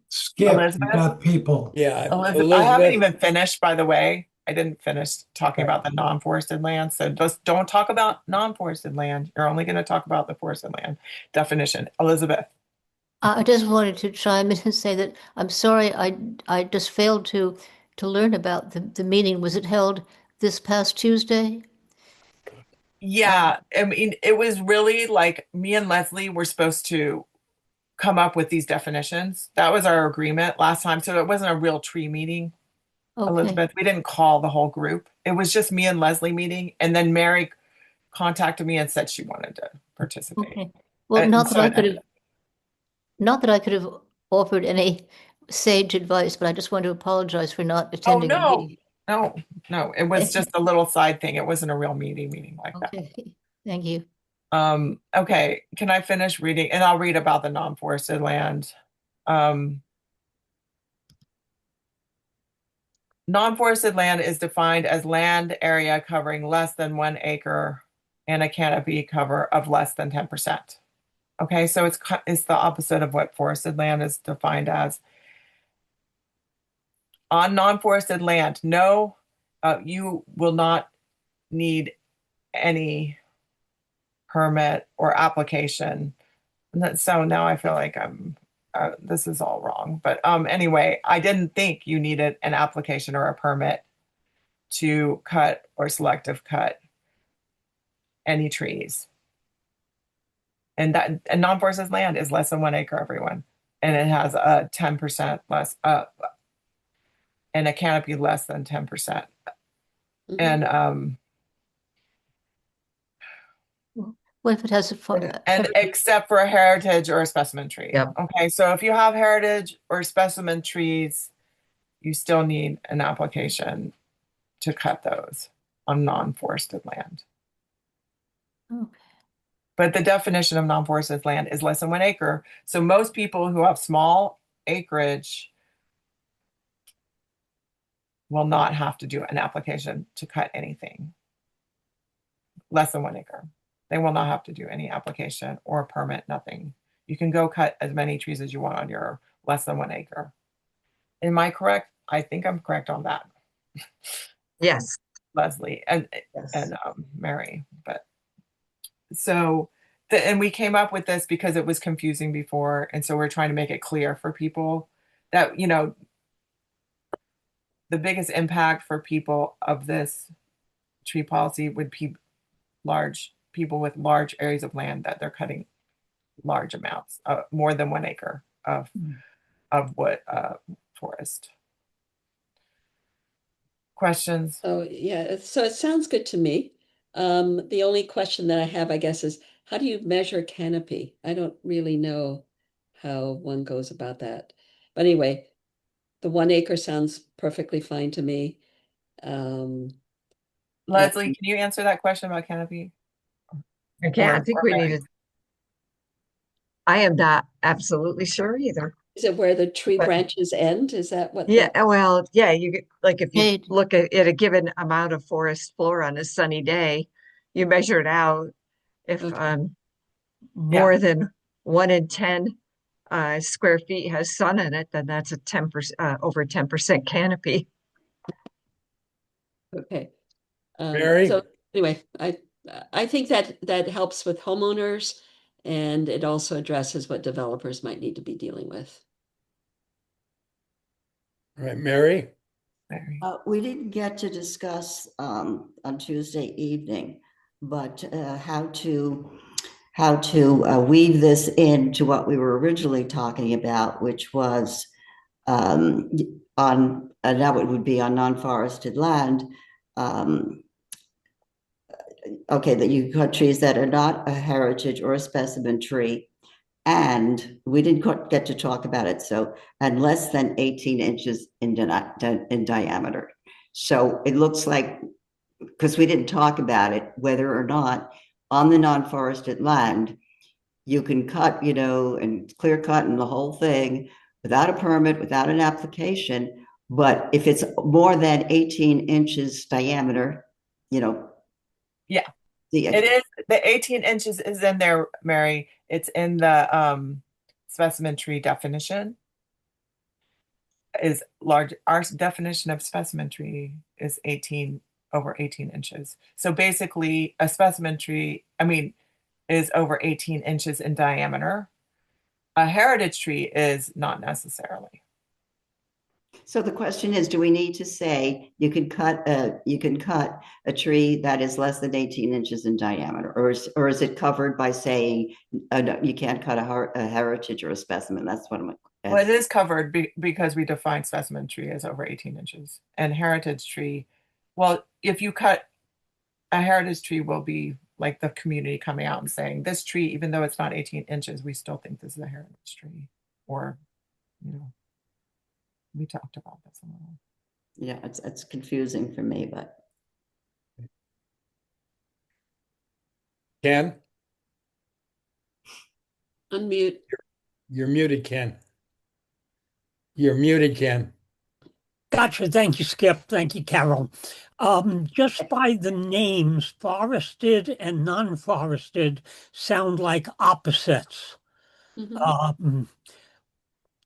Skip, you Elizabeth? got people. Yeah, Elizabeth, I haven't Elizabeth, even finished, by the way. I didn't finish talking about the non-forested land. So just don't talk about non-forested land. You're only going to talk about the forested land definition. Elizabeth. I just wanted to chime in and say that I'm sorry I just failed to learn about the meeting. Was it held this past Tuesday? Yeah, I mean, it was really like me and Leslie were supposed to come up with these definitions. That was our agreement last time. So it wasn't a real tree meeting, Okay. Elizabeth. We didn't call the whole group. It was just me and Leslie meeting. And then Mary contacted me and said she wanted to participate. Okay. Well, And not so that I it could ended have, not that I could have offered any sage advice, but I just want to apologize for not Oh, attending the no, meeting. no. It was just a little side thing. It wasn't a real meeting like that. Okay, thank you. Okay, can I finish reading? And I'll read about the non-forested land. Non-forested land is defined as land area covering less than 1 acre and a canopy cover of less than 10%. Okay, so it's the opposite of what forested land is defined as. On non-forested land, no, you will not need any permit or application. So now I feel like this is all wrong. But anyway, I didn't think you needed an application or a permit to cut or selective cut any trees. And non-forested land is less than 1 acre, everyone. And it has a 10% less, and a canopy less than 10%. And What if it has a and except for a heritage or a specimen tree. Yep. Okay, so if you have heritage or specimen trees, you still need an application to cut those on non-forested land. Okay. But the definition of non-forested land is less than 1 acre. So most people who have small acreage will not have to do an application to cut anything less than 1 acre. They will not have to do any application or a permit, nothing. You can go cut as many trees as you want on your less than 1 acre. Am I correct? I think I'm correct on that. Yes. Leslie and Yes. Mary. But so and we came up with this because it was confusing before, and so we're trying to make it clear for people that the biggest impact for people of this tree policy would be people with large areas of land that they're cutting large amounts, more than 1 acre of wood forest. Questions? Oh, yeah. So it sounds good to me. The only question that I have, I guess, is how do you measure canopy? I don't really know how one goes about that. But anyway, the 1 acre sounds perfectly fine to me. Leslie, can you answer that question about canopy? Okay, I think we needed. I am not absolutely sure either. Is it where the tree But- branches end? Is that what? Yeah, well, yeah, you get like if you Hey. look at a given amount of forest floor on a sunny day, you measure it out. If Okay. more than 1 in 10 square feet has sun in it, then that's a 10%, over 10% canopy. Okay. Mary? So anyway, I think that helps with homeowners, and it also addresses what developers might need to be dealing with. All right, Mary? We didn't get to discuss on Tuesday evening, but how to weave this into what we were originally talking about, which was on now it would be on non-forested land. Okay, that you cut trees that are not a heritage or a specimen tree, and we didn't get to talk about it. So, and less than 18 inches in diameter. So it looks like, because we didn't talk about it, whether or not on the non-forested land, you can cut, and clear cut and the whole thing without a permit, without an application. But if it's more than 18 inches diameter, Yeah, it is. The 18 inches is in there, Mary. It's in the specimen tree definition. Is large. Our definition of specimen tree is over 18 inches. So basically, a specimen tree, is over 18 inches in diameter. A heritage tree is not necessarily. So the question is, do we need to say you can cut a tree that is less than 18 inches in diameter, or is it covered by saying no, you can't cut a heritage or a specimen? That's what I'm. Well, it is covered because we define specimen tree as over 18 inches, and heritage tree. Well, if you cut a heritage tree, will be like the community coming out and saying this tree, even though it's not 18 inches, we still think this is a heritage tree, or we talked about this a little. Yeah, it's confusing for me, but. Ken? Unmute. You're muted, Ken. You're muted, Ken. Gotcha. Thank you, Skip. Thank you, Carol. Just by the names, forested and non-forested sound like opposites.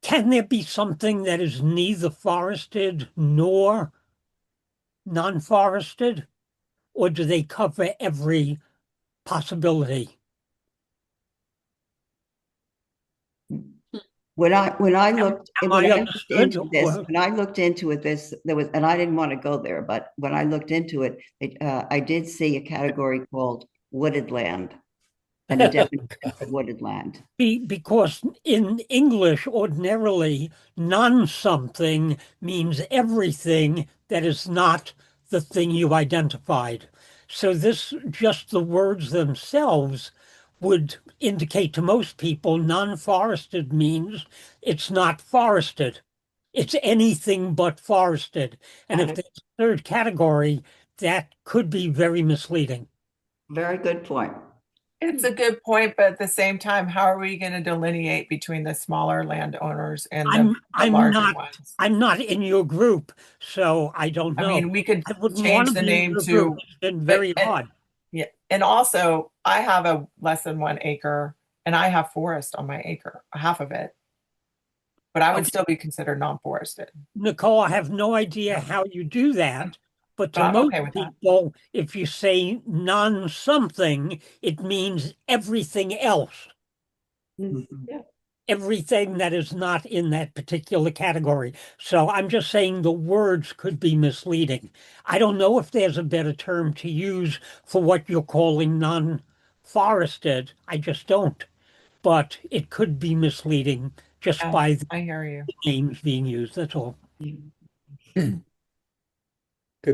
Can there be something that is neither forested nor non-forested? Or do they cover every possibility? When I looked into this, or- when I looked into it, there was, and I didn't want to go there, but when I looked into it, I did see a category called wooded land, and a definition of wooded land. Because in English, ordinarily, non-something means everything that is not the thing you identified. So just the words themselves would indicate to most people non-forested means it's not forested. It's anything but forested. And if there's a third category, that could be very misleading. Very good point. It's a good point, but at the same time, how are we going to delineate between the smaller landowners and the larger ones? I'm not in your group, so I don't know. We could I wouldn't change want to the be in name your to. group. It's been very odd. Yeah, and also I have a less than 1 acre, and I have forest on my acre, half of it. But I would still be considered non-forested. Nicole, I have no idea how you do that, but to I'm most okay with that. people, if you say non-something, it means everything else. Yeah. Everything that is not in that particular category. So I'm just saying the words could be misleading. I don't know if there's a better term to use for what you're calling non-forested. I just don't. But it could be misleading just by the I hear you. names being used. That's all. Could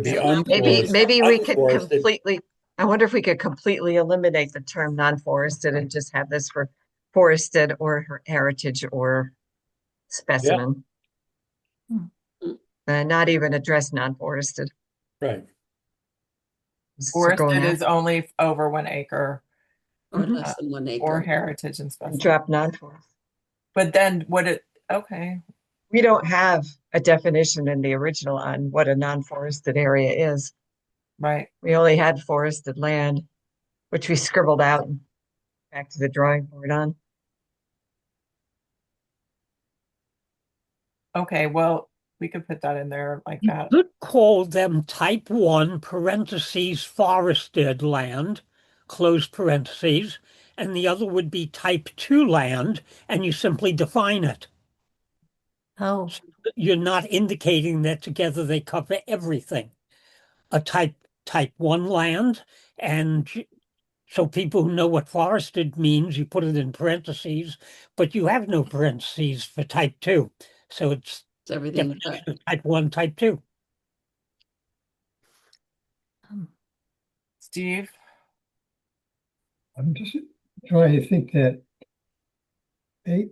be Maybe we could unforested. completely, I wonder if we could completely eliminate the term non-forested and just have this for forested or heritage or specimen. Not even address non-forested. Right. Forested is only over 1 acre. Or less than 1 acre. Or heritage and specimen. Drop non-forest. But then okay. We don't have a definition in the original on what a non-forested area is. Right. We only had forested land, which we scribbled out and back to the drawing board on. Okay, well, we could put that in there like You that. could call them type 1 parentheses forested land, close parentheses, and the other would be type 2 land, and you simply define it. Oh, You're not indicating that together they cover everything. A type 1 land, and so people who know what forested means, you put it in parentheses, but you have no parentheses for type 2. So it's everything. definition of type 1, type 2. Steve? I'm just trying to think that a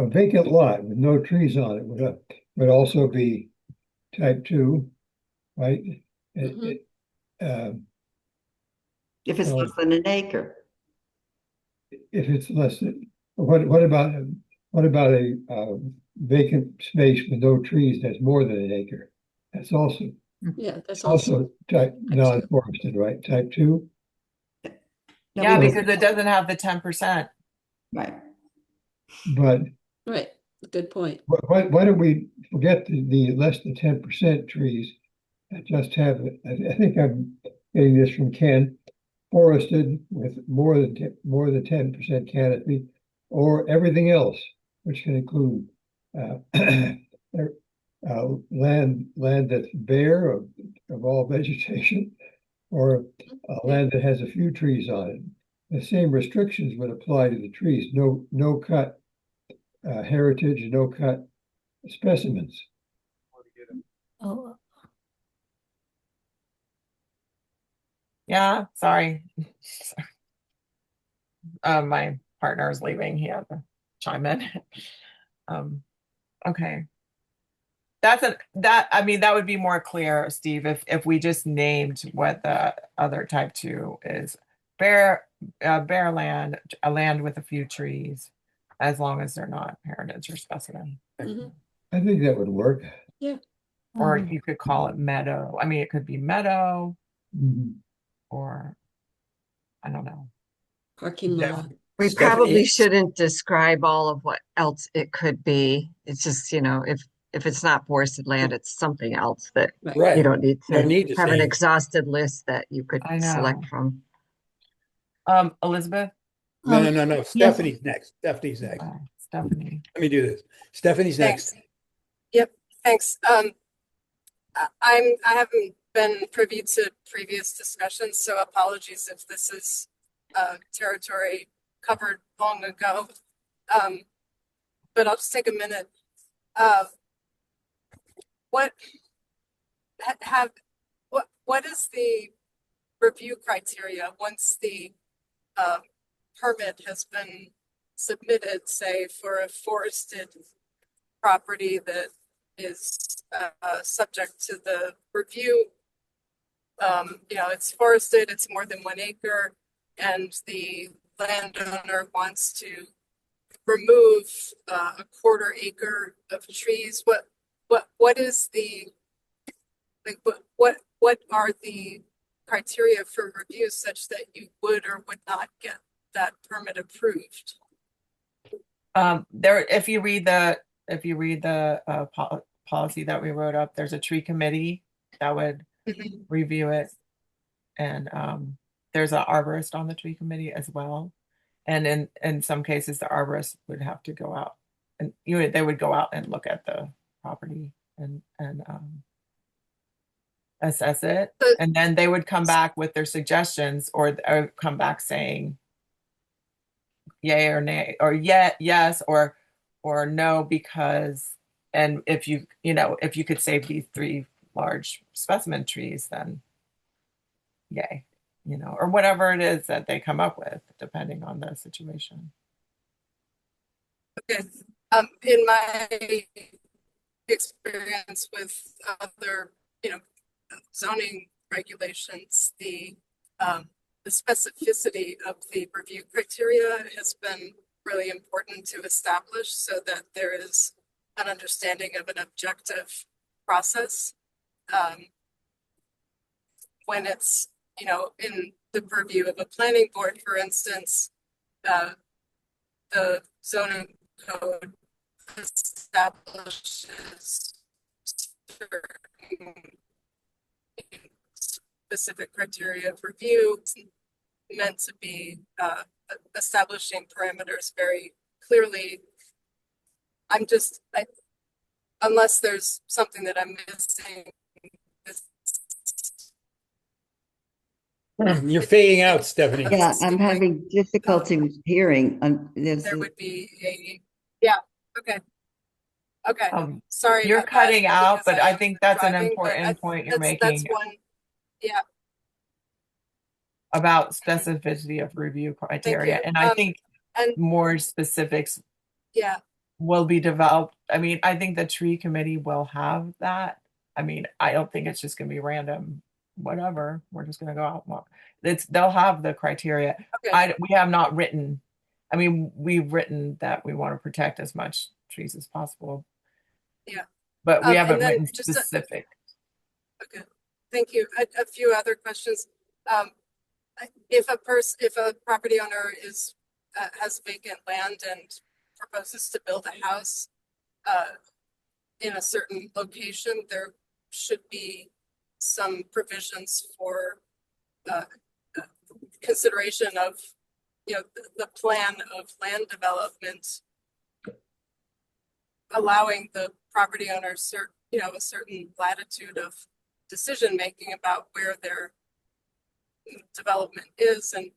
vacant lot with no trees on it would also be type 2, right? If it's So less than an acre. if it's less than, what about a vacant space with no trees that's more than an acre? That's also Yeah, that's also also type non-forested, right? Type 2. No, Yeah, we- because it doesn't have the 10%. Right. But right. Good point. why don't we forget the less than 10% trees and just have, I think I'm getting this from Ken, forested with more than 10% canopy, or everything else, which can include land that's bare of all vegetation, or land that has a few trees on it. The same restrictions would apply to the trees. No cut heritage, no cut specimens. oh, Yeah, sorry. My partner is leaving. He had to chime in. Okay. I mean, that would be more clear, Steve, if we just named what the other type 2 is. Bare land, a land with a few trees, as long as they're not heritage or specimen. I think that would work. Yeah. Or you could call it meadow. I mean, it could be meadow or I don't know. Parking lot. We probably shouldn't describe all of what else it could be. It's just, if it's not forested land, it's something else that Right. you don't need You don't to need to have an say. exhausted list that you could I know. select from. Elizabeth? No. yes. Stephanie's next. Stephanie's next. Stephanie. Let me do this. Stephanie's next. Thanks. Yep, thanks. I haven't been privy to previous discussions, so apologies if this is territory covered long ago. But I'll just take a minute. What is the review criteria once the permit has been submitted, say, for a forested property that is subject to the review? It's forested, it's more than 1 acre, and the landowner wants to remove a 1/4 acre of trees. What is the what are the criteria for review such that you would or would not get that permit approved? If you read the policy that we wrote up, there's a tree committee that would review it, and there's an arborist on the tree committee as well. And in some cases, the arborist would have to go out, and they would go out and look at the property and assess it, and then they would come back with their suggestions, or come back saying yay or nay, or yes or no, because, and if you could save these 3 large specimen trees, then yay, or whatever it is that they come up with, depending on the situation. Okay. In my experience with other, zoning regulations, the specificity of the review criteria has been really important to establish, so that there is an understanding of an objective process. When it's, in the purview of a planning board, for instance, the zoning code establishes certain specific criteria of review. It's meant to be establishing parameters very clearly. Unless there's something that I'm missing. You're fading out, Stephanie. Yeah, I'm having difficulty with hearing. There would be yeah, okay. Okay, sorry. You're about that, cutting out, because but I am think that's an driving, but important point you're that's making one, yeah, about specificity of review thank criteria. you. And I think And more specifics yeah, will be developed. I mean, I think the tree committee will have that. I mean, I don't think it's just going to be random, whatever. We're just going to go out and walk. They'll have the criteria. okay, We have not written, I mean, we've written that we want to protect as much trees as possible, yeah. but we And haven't then written just specific. okay, thank you. A few other questions. If a property owner has vacant land and proposes to build a house in a certain location, there should be some provisions for consideration of, the plan of land development, allowing the property owner a certain latitude of decision making about where their development is. And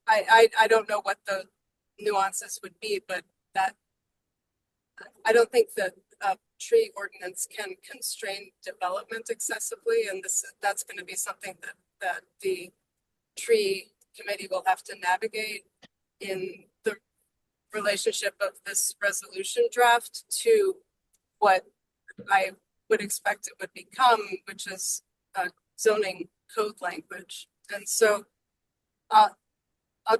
I don't know what the nuances would be, but that I don't think that a tree ordinance can constrain development excessively, and that's going to be something that the tree committee will have to navigate in the relationship of this resolution draft to what I would expect it would become, which is zoning code language. And so I'll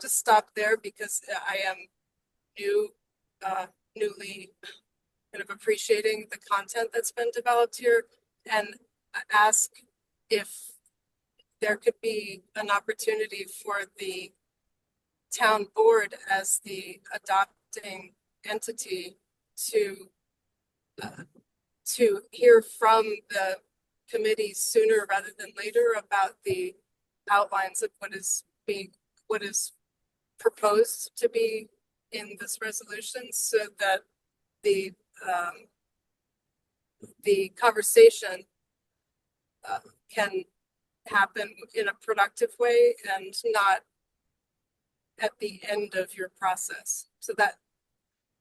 just stop there because I am newly kind of appreciating the content that's been developed here, and ask if there could be an opportunity for the town board as the adopting entity to hear from the committee sooner rather than later about the outlines of what is proposed to be in this resolution, so that the conversation can happen in a productive way and not at the end of your process. So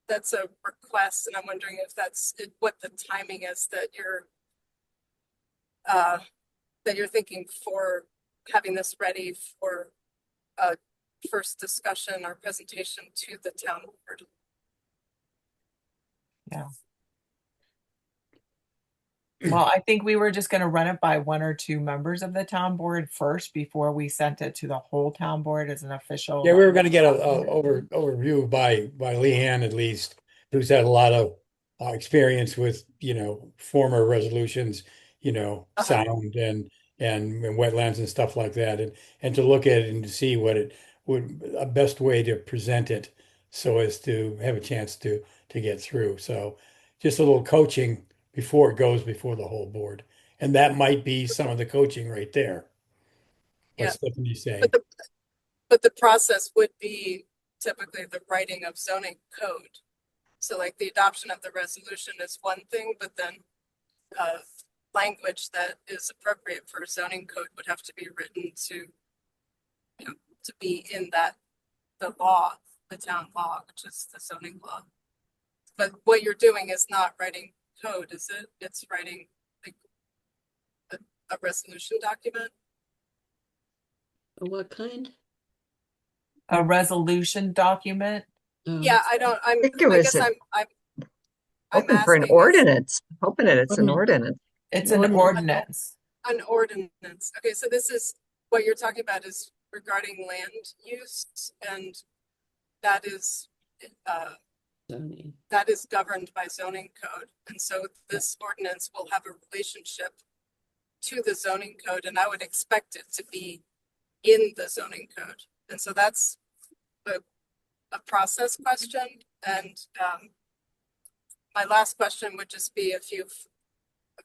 that's a request, and I'm wondering if that's what the timing is that you're thinking for having this ready for a first discussion or presentation to the town board. Yeah. Well, I think we were just going to run it by one or two members of the town board first before we sent it to the whole town board as an official. Yeah, we were going to get a overview by Leanne at least, who's had a lot of experience with former resolutions, sound and wetlands and stuff like that, and to look at it and to see what it would a best way to present it so as to have a chance to get through. So just a little coaching before it goes before the whole board, and that might be some of the coaching right there. What Stephanie's saying. But the process would be typically the writing of zoning code. So like the adoption of the resolution is one thing, but then language that is appropriate for zoning code would have to be written to be in the law, the town law, which is the zoning law. But what you're doing is not writing code, is it? It's writing like a resolution document. What kind? A resolution document. Yeah, I guess I'm hoping for an ordinance, hoping that it's an ordinance. It's an ordinance. An ordinance. Okay, so this is what you're talking about is regarding land use, and that is governed by zoning code. And so this ordinance will have a relationship to the zoning code, and I would expect it to be in the zoning code. And so that's a process question, And my last question would just be if you've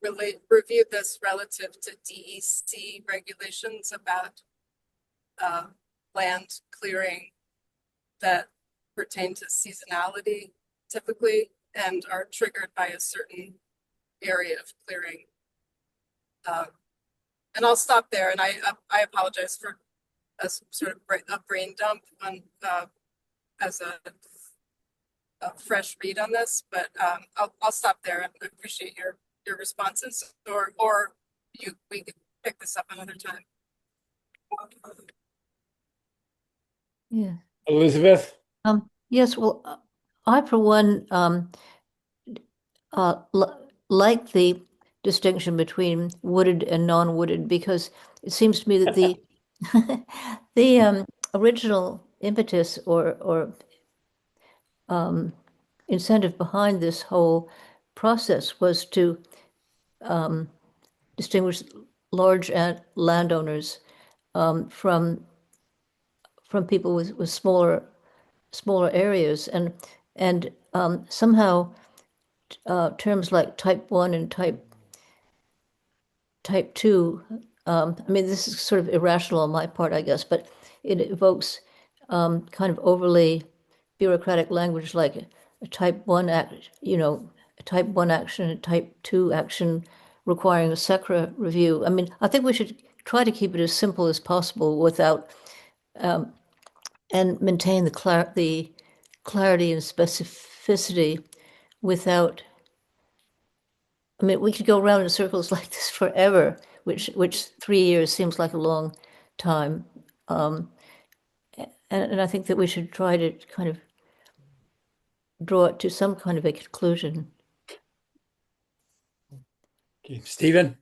reviewed this relative to DEC regulations about land clearing that pertain to seasonality typically and are triggered by a certain area of clearing. And I'll stop there, and I apologize for a sort of a brain dump on as a fresh read on this, but I'll stop there. I appreciate your responses, or we can pick this up another time. Yeah. Elizabeth? Yes, well, I, for one, like the distinction between wooded and non-wooded, because it seems to me that the original impetus or incentive behind this whole process was to distinguish large landowners from people with smaller areas, and somehow terms like type 1 and type 2, I mean, this is sort of irrational on my part, I guess, but it evokes kind of overly bureaucratic language like a type 1 act, a type 1 action, a type 2 action requiring a SECRA review. I mean, I think we should try to keep it as simple as possible without and maintain the clarity and specificity without. I mean, we could go around in circles like this forever, which 3 years seems like a long time. And I think that we should try to kind of draw it to some kind of a conclusion. Okay, Stephen?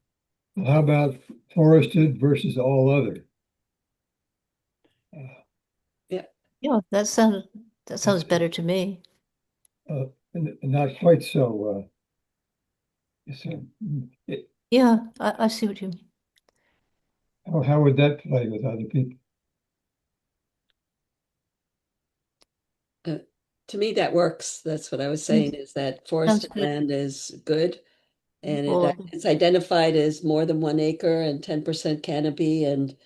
How about forested versus all other? Yeah, that sounds better to me. Not quite so. Yeah, I see what you mean. How would that play with other people? To me, that works. That's what I was saying, is that forested land is good. And it's identified as more than 1 acre and 10% canopy and,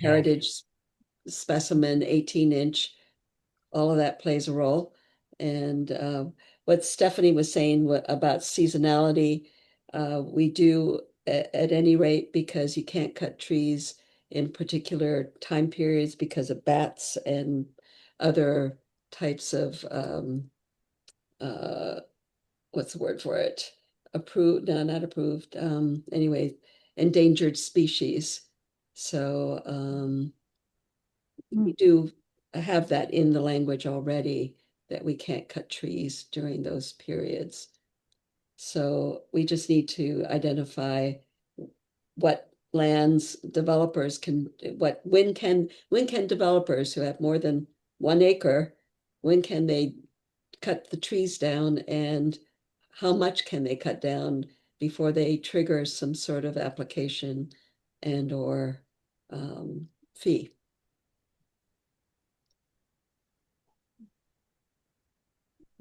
heritage specimen, 18-inch. All of that plays a role. And what Stephanie was saying about seasonality, we do at any rate, because you can't cut trees in particular time periods because of bats and other types of what's the word for it? Approved, no, not approved. Anyway, endangered species. So we do have that in the language already, that we can't cut trees during those periods. So we just need to identify what lands developers can, when can developers who have more than 1 acre, when can they cut the trees down, and how much can they cut down before they trigger some sort of application and/or fee.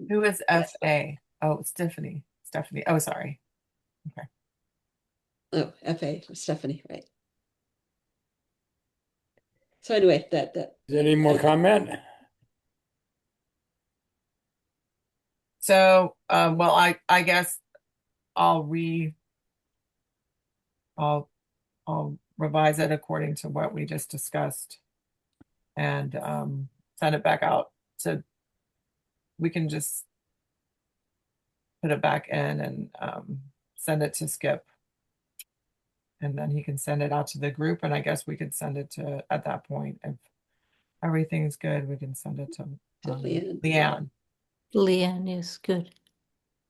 Who is FA? Oh, Stephanie. Oh, sorry. Okay. Oh, FA, Stephanie, right. So anyway, that. Is there any more comment? So, well, I guess I'll revise it according to what we just discussed and send it back out. So we can just put it back in and send it to Skip. And then he can send it out to the group. And I guess we could send it to, at that point, if everything's good, we can send it to Leanne. Leanne is good.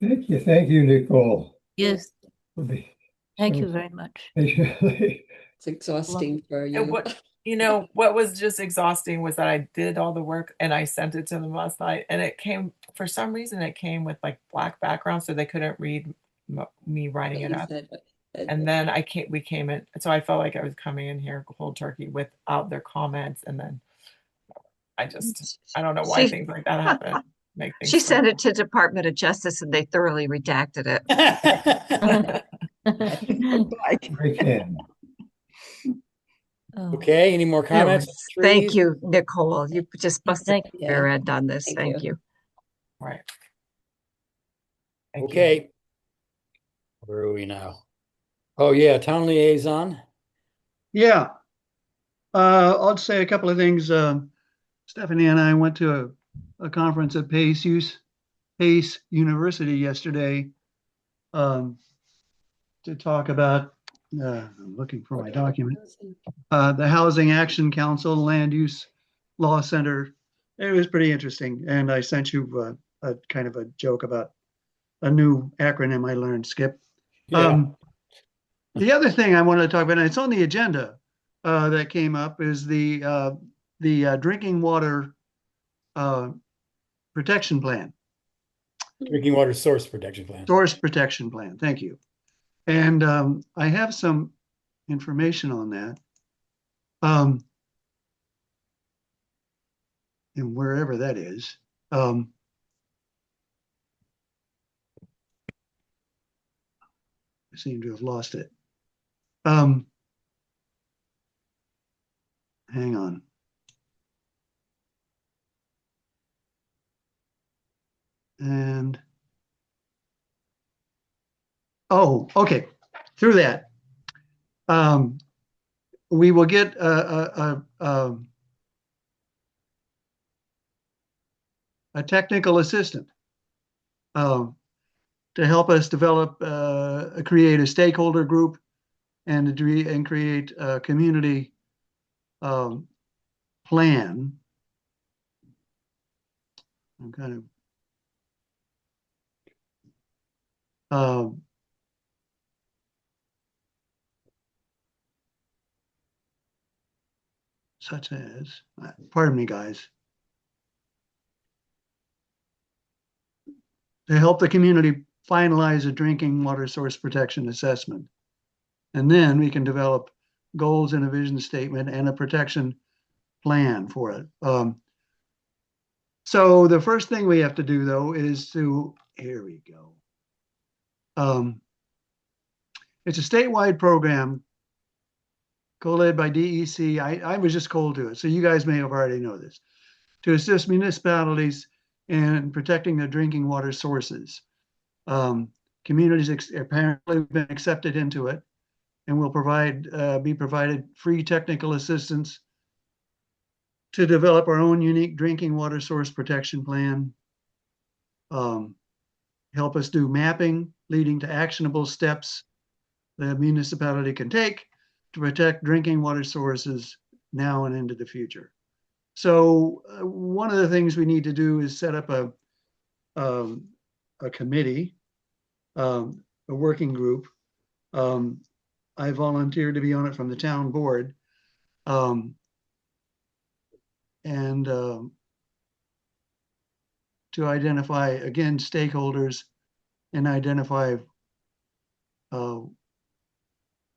Thank you, Nicole. Yes. Thank you very much. It's exhausting for you. What was just exhausting was that I did all the work and I sent it to them last night, and it came, for some reason, it came with like black background, so they couldn't read me writing it up. And then we came in, so I felt like I was coming in here cold turkey without their comments, and then I don't know why She things like that happen. Make things she sent it stressful. to Department of Justice and they thoroughly redacted it. Great can. Oh, Okay, any more comments? Anyways, on thank trees? you, Nicole. You just busted thank the you. rear end on this. Thank Thank you. you. Right. Thank you. Okay. Where are we now? Oh, yeah, town liaison. Yeah. I'll say a couple of things. Stephanie and I went to a conference at Pace University yesterday to talk about, I'm looking for my document, the Housing Action Council, Land Use Law Center. It was pretty interesting. And I sent you a kind of a joke about a new acronym I learned, Skip. Yeah. The other thing I wanted to talk about, and it's on the agenda that came up, is the drinking water protection plan, Drinking water source protection plan. source protection plan. Thank you. And I have some information on that. And wherever that is. I seem to have lost it. Hang on. And oh, okay. Through that, we will get a technical assistant to help us develop, create a stakeholder group and create a community plan. I'm kind of such as, pardon me, guys, to help the community finalize a drinking water source protection assessment. And then we can develop goals and a vision statement and a protection plan for it. So the first thing we have to do, though, is here we go. It's a statewide program co-led by DEC. I was just called to it, so you guys may have already know this, to assist municipalities in protecting their drinking water sources. Communities apparently have been accepted into it and will be provided free technical assistance to develop our own unique drinking water source protection plan. Help us do mapping leading to actionable steps the municipality can take to protect drinking water sources now and into the future. So one of the things we need to do is set up a committee, a working group. I volunteered to be on it from the town board. And to identify, again, stakeholders and identify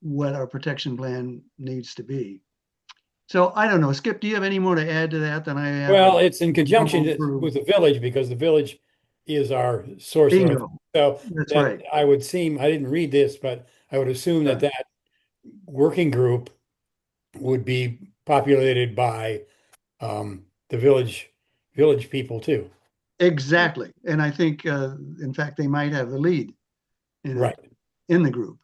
what our protection plan needs to be. So I don't know, Skip, do you have any more to add to that than I have? Well, it's in conjunction with the village because the village is our source. Bingo. So That's right. I didn't read this, but I would assume that working group would be populated by the village people too. Exactly. And I think, in fact, they might have the lead in the group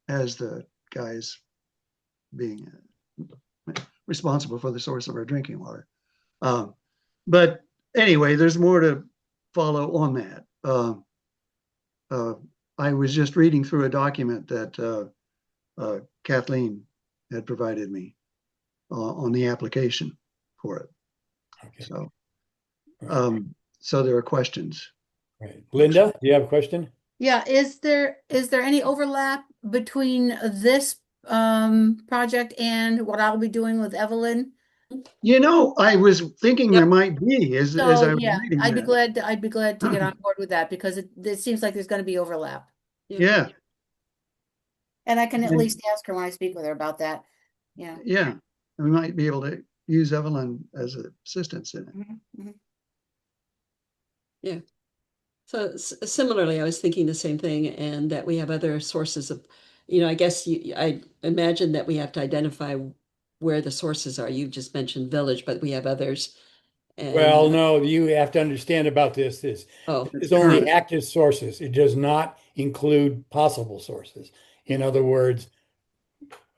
as the guys being responsible for the source of our drinking water. But anyway, there's more to follow on that. I was just reading through a document that Kathleen had provided me on the application for it. Okay. So there are questions. Right. Linda, do you have a question? Yeah, is there any overlap between this project and what I'll be doing with Evelyn? You know, I was thinking there might be as I was reading I'd be that. glad to get on board with that because it seems like there's going to be overlap. Yeah. And I can at least ask her when I speak with her about that. Yeah. Yeah. We might be able to use Evelyn as assistance in it. Mm-hmm. Yeah. So similarly, I was thinking the same thing, and that we have other sources of, I guess I imagine that we have to identify where the sources are. You just mentioned village, but we have others. Well, And no, you have to understand about this oh, It's is only current. active sources. It does not include possible sources. In other words,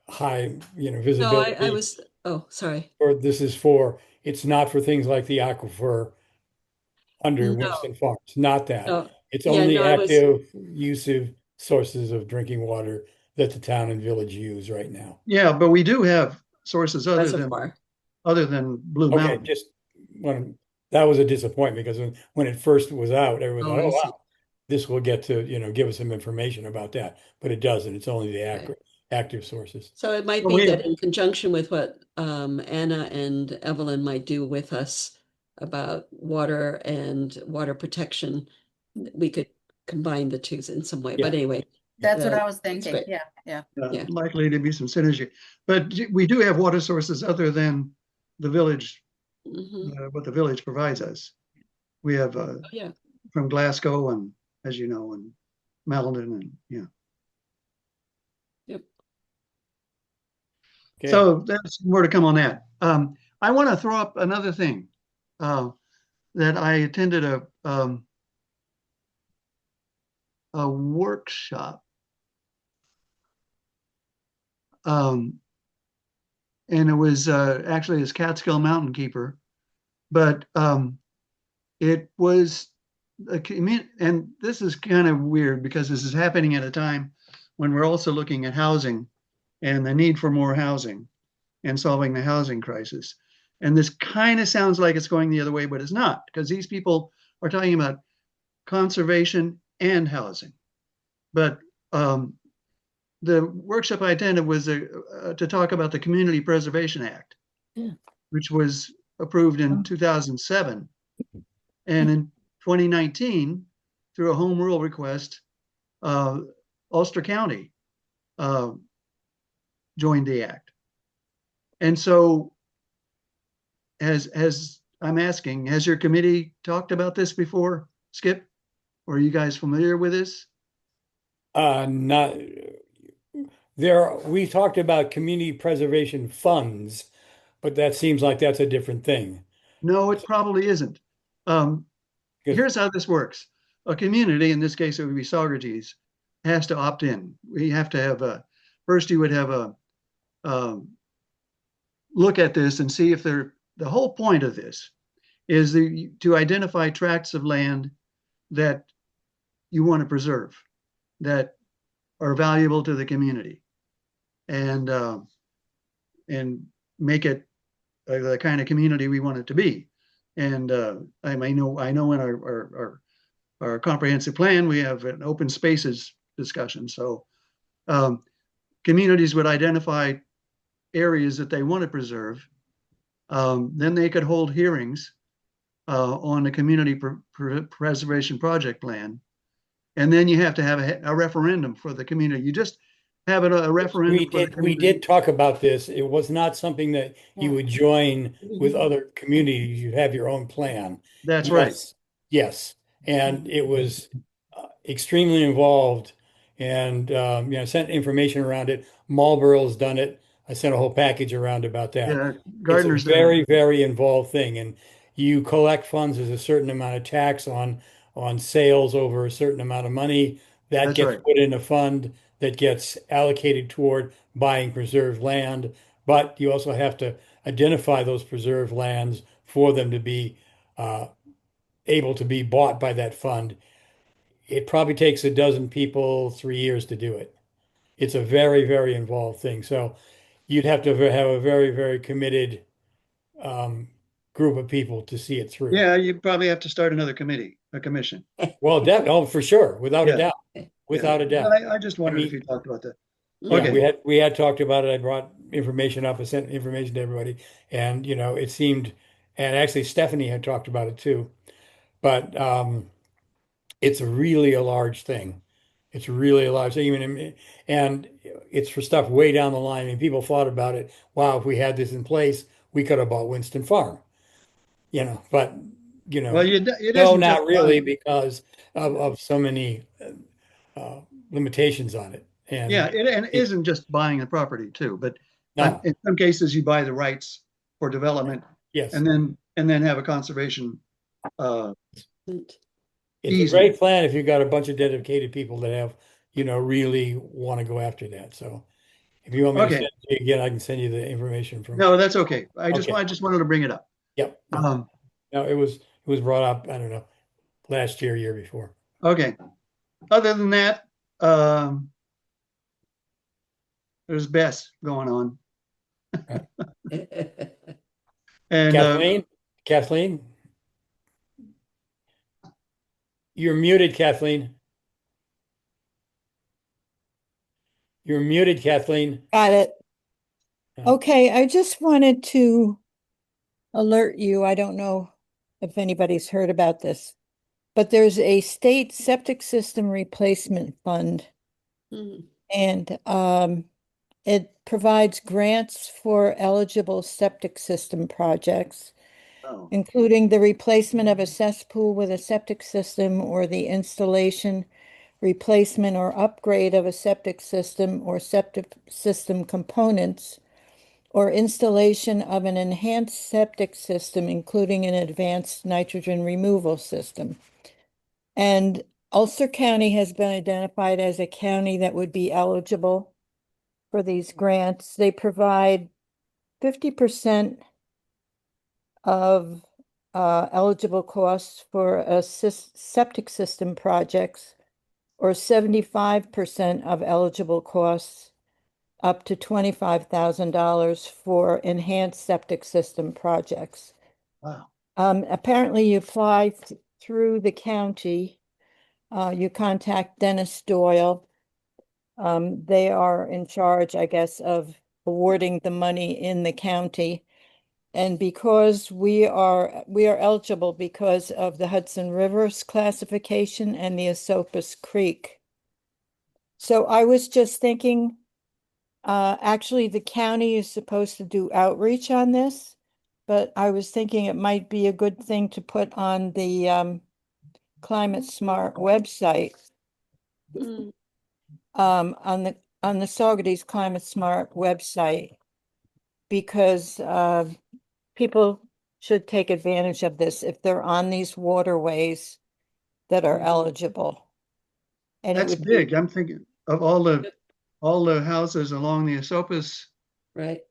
high, no, I visibility, was, oh, sorry. or it's not for things like the aquifer under No, Winston Farms, not that. no. It's Yeah, only no, I was active use of sources of drinking water that the town and village use right now. Yeah, but we do have sources reservoir. other than Blue Okay, Mountain. just when that was a disappointment because when it first was out, everyone Oh, thought, I oh see. wow, this will get to, give us some information about that. But it doesn't. It's only the Right. active sources. So it might But be we have, that in conjunction with what Anna and Evelyn might do with us about water and water protection, we could combine the two in some way. Yeah. But anyway, That's what I was that's thinking. great. Yeah, yeah. Yeah. likely to be some synergy. But we do have water sources other than the village, Hmm. what the village provides us. We have Oh, yeah. from Glasgow and, as you know, and Malden and yeah. Yep. Okay. So there's more to come on that. I want to throw up another thing that I attended a workshop, and it was actually as Catskill Mountain Keeper, but it was a community, and this is kind of weird because this is happening at a time when we're also looking at housing and the need for more housing and solving the housing crisis. And this kind of sounds like it's going the other way, but it's not, because these people are talking about conservation and housing. But the workshop I attended was to talk about the Community Preservation Act, Yeah. which was approved in 2007. And in 2019, through a home rule request, Ulster County joined the act. And so, as I'm asking, has your committee talked about this before, Skip? Or are you guys familiar with this? Not we talked about community preservation funds, but that seems like that's a different thing. No, it probably isn't. Here's how this works. A community, in this case, it would be Saugerties, has to opt in. We have to have first you would have a look at this and see if the whole point of this is to identify tracts of land that you want to preserve, that are valuable to the community, and make it the kind of community we want it to be. And I know in our comprehensive plan we have an open spaces discussion. So communities would identify areas that they want to preserve. Then they could hold hearings on the community preservation project plan. And then you have to have a referendum for the community. You just have a referendum for the We community. did talk about this. It was not something that you would join with other communities. You have your own plan. That's right. Yes, yes. And it was extremely involved. And I sent information around it. Marlboro's done it. I sent a whole package around about that. Yeah, It's a Gardner's done very, it. very involved thing. And you collect funds as a certain amount of tax on sales over a certain amount of money. That That's gets right. put in a fund that gets allocated toward buying preserved land. But you also have to identify those preserved lands for them to be able to be bought by that fund. It probably takes a dozen people 3 years to do it. It's a very, very involved thing. So you'd have to have a very, very committed um, group of people to see it through. Yeah, you probably have to start another committee, a commission. Well, for sure, without a Yeah, doubt, yeah. without a doubt. I just wondered if mean, you talked about that. yeah, Okay. we had talked about it. I brought information up. I sent information to everybody, and it seemed, and actually Stephanie had talked about it too. But it's really a large thing. It's really a large thing, and it's for stuff way down the line. I mean, people thought about it. Wow, if we had this in place, we could have bought Winston Farm, but Well, it no, isn't just not really buying. because of so many limitations on it. Yeah, And and it isn't just buying the property too, but no, in some cases you buy the rights for development yes, and then have a conservation it's a easement. great plan if you've got a bunch of dedicated people that have, really want to go after that. So if you want me to Okay, send it to you again, I can send you the information from. no, that's okay. Okay. I just wanted to bring it up. Yep. No, no, it was brought up, I don't know, last year before. Okay. Other than that, there's Bess going on. And Kathleen, you're muted, Kathleen. You're muted, Kathleen. Got it. Yeah. Okay, I just wanted to alert you. I don't know if anybody's heard about this, but there's a state septic system replacement fund, and it provides grants for eligible septic system projects, including the replacement of a cesspool with a septic system or the installation, replacement, or upgrade of a septic system or septic system components, or installation of an enhanced septic system, including an advanced nitrogen removal system. And Ulster County has been identified as a county that would be eligible for these grants. They provide 50% of eligible costs for a septic system projects, or 75% of eligible costs up to $25,000 for enhanced septic system projects. Wow. Apparently you apply through the county. You contact Dennis Doyle. They are in charge, I guess, of awarding the money in the county. And because we are eligible because of the Hudson River's classification and the Esopus Creek. So I was just thinking, actually the county is supposed to do outreach on this, but I was thinking it might be a good thing to put on the Climate Smart website. On the Saugerties Climate Smart website, because people should take advantage of this if they're on these waterways that are eligible. And That's big. I'm thinking of all the houses along the Esopus. Right.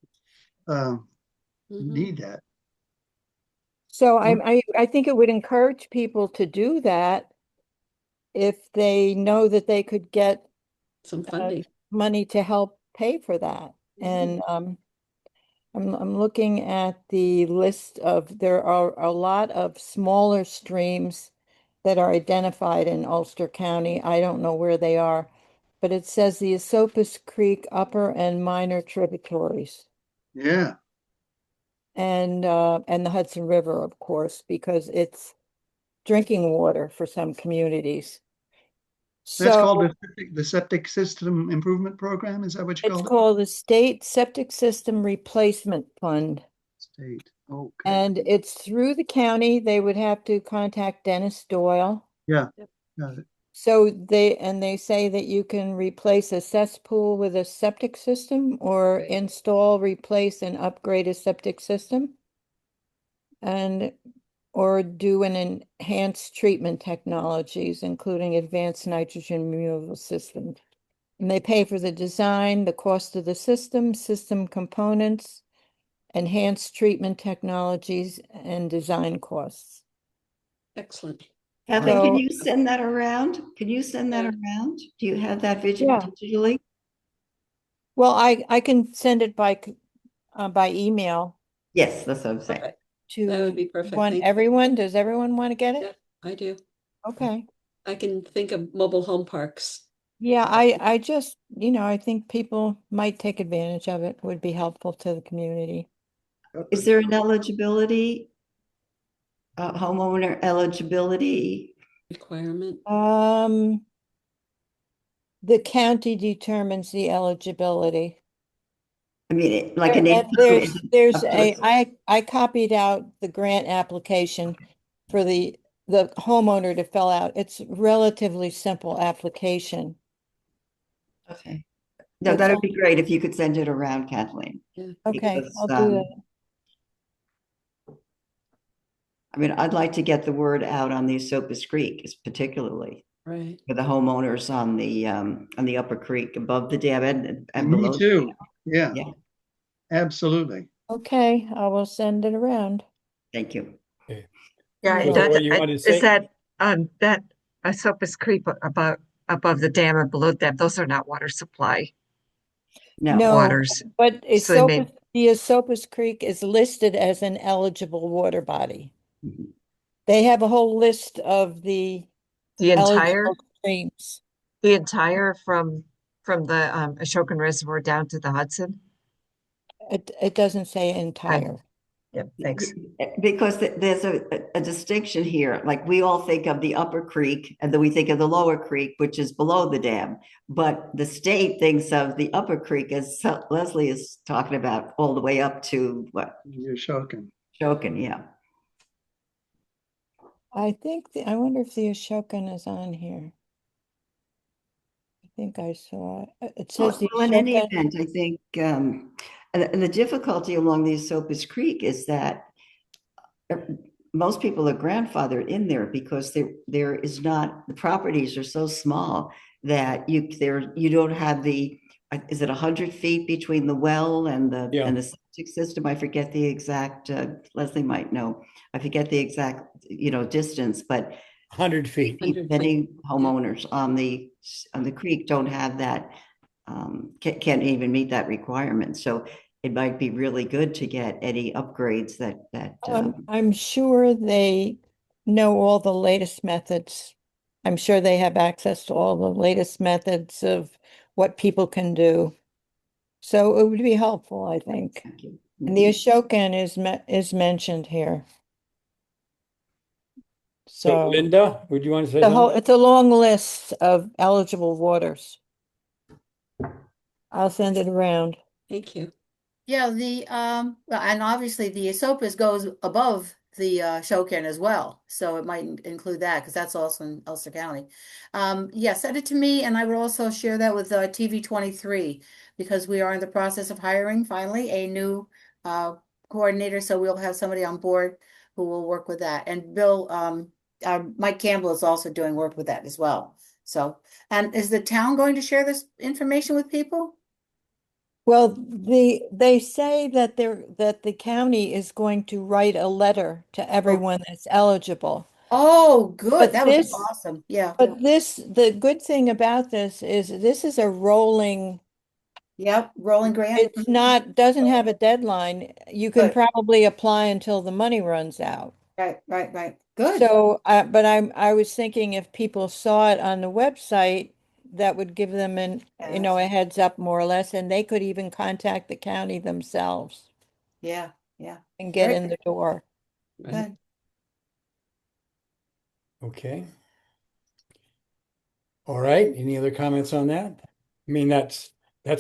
Need that. So I think it would encourage people to do that if they know that they could get some funding, money to help pay for that. And I'm looking at the list of, there are a lot of smaller streams that are identified in Ulster County. I don't know where they are, but it says the Esopus Creek upper and minor tributaries. Yeah. And the Hudson River, of course, because it's drinking water for some communities. That's So called the septic system improvement program. Is that what you it's call it? called the State Septic System Replacement Fund. State. Okay. And it's through the county. They would have to contact Dennis Doyle. Yeah. Got it. So they say that you can replace a cesspool with a septic system, or install, replace, and upgrade a septic system, or do an enhanced treatment technologies, including advanced nitrogen removal systems. And they pay for the design, the cost of the system components, enhanced treatment technologies, and design costs. Excellent. Kathleen, can you send that around? Can you send that around? Do you have that vision digitally? Well, I can send it by email. Yes, that's what I'm saying. Okay. To that would be perfect. Everyone, does everyone want to get it? Yeah, I do. Okay. I can think of mobile home parks. Yeah, I just, I think people might take advantage of it, would be helpful to the community. Is there an eligibility, homeowner eligibility requirement? The county determines the eligibility. I mean, like an And income is there's up to I copied out the grant application for the homeowner to fill out. It's relatively simple application. Okay. No, It's that would on, be great if you could send it around, Kathleen. Yeah. okay, Because, I'll do that. I mean, I'd like to get the word out on the Esopus Creek, particularly Right. for the homeowners on the Upper Creek above the dam and Me below. too. Yeah, Yeah, absolutely. Okay, I will send it around. thank you. Okay. Yeah, Was there what you wanted to say? is that that Esopus Creek above the dam or below the dam? Those are not water supply No, No, waters. but So they may The Esopus Creek is listed as an eligible water body. Mhm. They have a whole list of the the entire eligible streams. the entire from the Ashokan Reservoir down to the Hudson. It doesn't say entire. Yeah, thanks. Because there's a distinction here. Like we all think of the Upper Creek and then we think of the Lower Creek, which is below the dam. But the state thinks of the Upper Creek, as Leslie is talking about, all the way up to what? You're shocking. Shokin, yeah. I wonder if the Ashokan is on here. I think I saw it. It says the Well, in any Ashokan. event, I think, and the difficulty along the Esopus Creek is that most people are grandfathered in there because there is not, the properties are so small that you don't have the, is it 100 feet between the well and the Yeah. and the septic system? I forget the exact, Leslie might know. I forget the exact, distance, but 100 feet. many homeowners on the creek don't have that, can't even meet that requirement. So it might be really good to get any upgrades that I'm sure they know all the latest methods. I'm sure they have access to all the latest methods of what people can do. So it would be helpful, I think. thank you. And the Ashokan is mentioned here. So So Linda, would you want to say something? it's a long list of eligible waters. I'll send it around. Thank you. Yeah, well, and obviously the Esopus goes above the Shokin as well, so it might include that because that's also in Ulster County. Yeah, send it to me, and I would also share that with TV 23 because we are in the process of hiring finally a new coordinator, so we'll have somebody on board who will work with that. And Bill, Mike Campbell is also doing work with that as well. So, and is the town going to share this information with people? Well, they say that the county is going to write a letter to everyone that's eligible. Oh, good. But That would be awesome. Yeah. But the good thing about this is a rolling. Yep, rolling grant. It's not, doesn't have a deadline. You can Good. probably apply until the money runs out. Right. Good. So, but I was thinking if people saw it on the website, that would give them a heads up more or less, and they could even contact the county themselves Yeah. and get Very in the door. good. Okay. All right. Any other comments on that? I mean, that's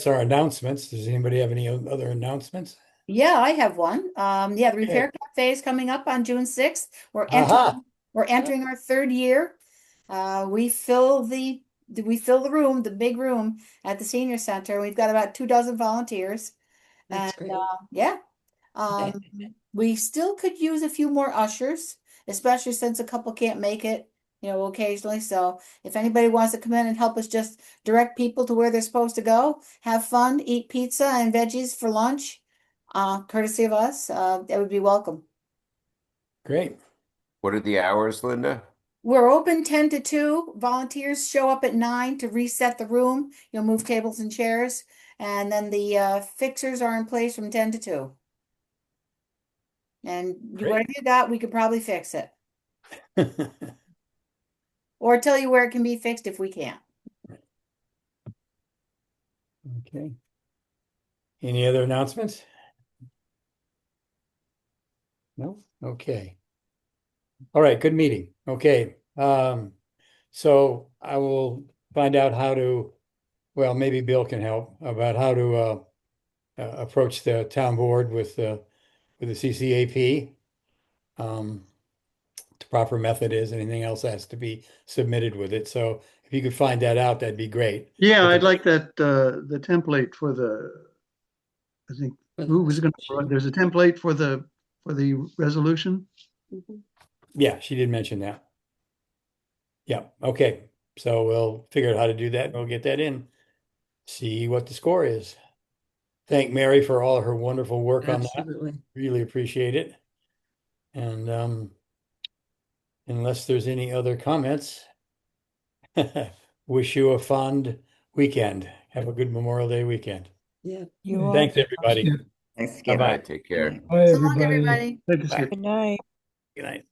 our announcements. Does anybody have any other announcements? Yeah, I have one. Yeah, the Repair Cafe is coming up on June 6th. We're entering our third year. We fill the room, the big room at the senior center. We've got about 24 volunteers. That's And great. yeah. We still could use a few more ushers, especially since a couple can't make it, occasionally. So if anybody wants to come in and help us just direct people to where they're supposed to go, have fun, eat pizza and veggies for lunch, courtesy of us, that would be welcome. Great. What are the hours, Linda? We're open 10 to 2. Volunteers show up at 9 to reset the room, move tables and chairs. And then the fixers are in place from 10 to 2. And whatever you got, we could probably fix it. Or tell you where it can be fixed if we can't. Okay. Any other announcements? No? Okay. All right, good meeting. Okay. So I will find out how to, well, maybe Bill can help about how to approach the town board with the CCAP. The proper method is, anything else has to be submitted with it. So if you could find that out, that'd be great. Yeah, But I'd like that, the template for I think, who was going to, there's a template for the resolution. yeah, she did mention that. Yeah, okay. So we'll figure out how to do that and we'll get that in. See what the score is. Thank Mary for all her wonderful work on that. Absolutely. Really appreciate it. And unless there's any other comments, wish you a fond weekend. Have a good Memorial Day weekend. Yeah. You all. Thanks, everybody. Thanks, All Bye-bye. right, take care. Bye, So long, everybody. everybody. Thank you, Skip. Good night. Good night.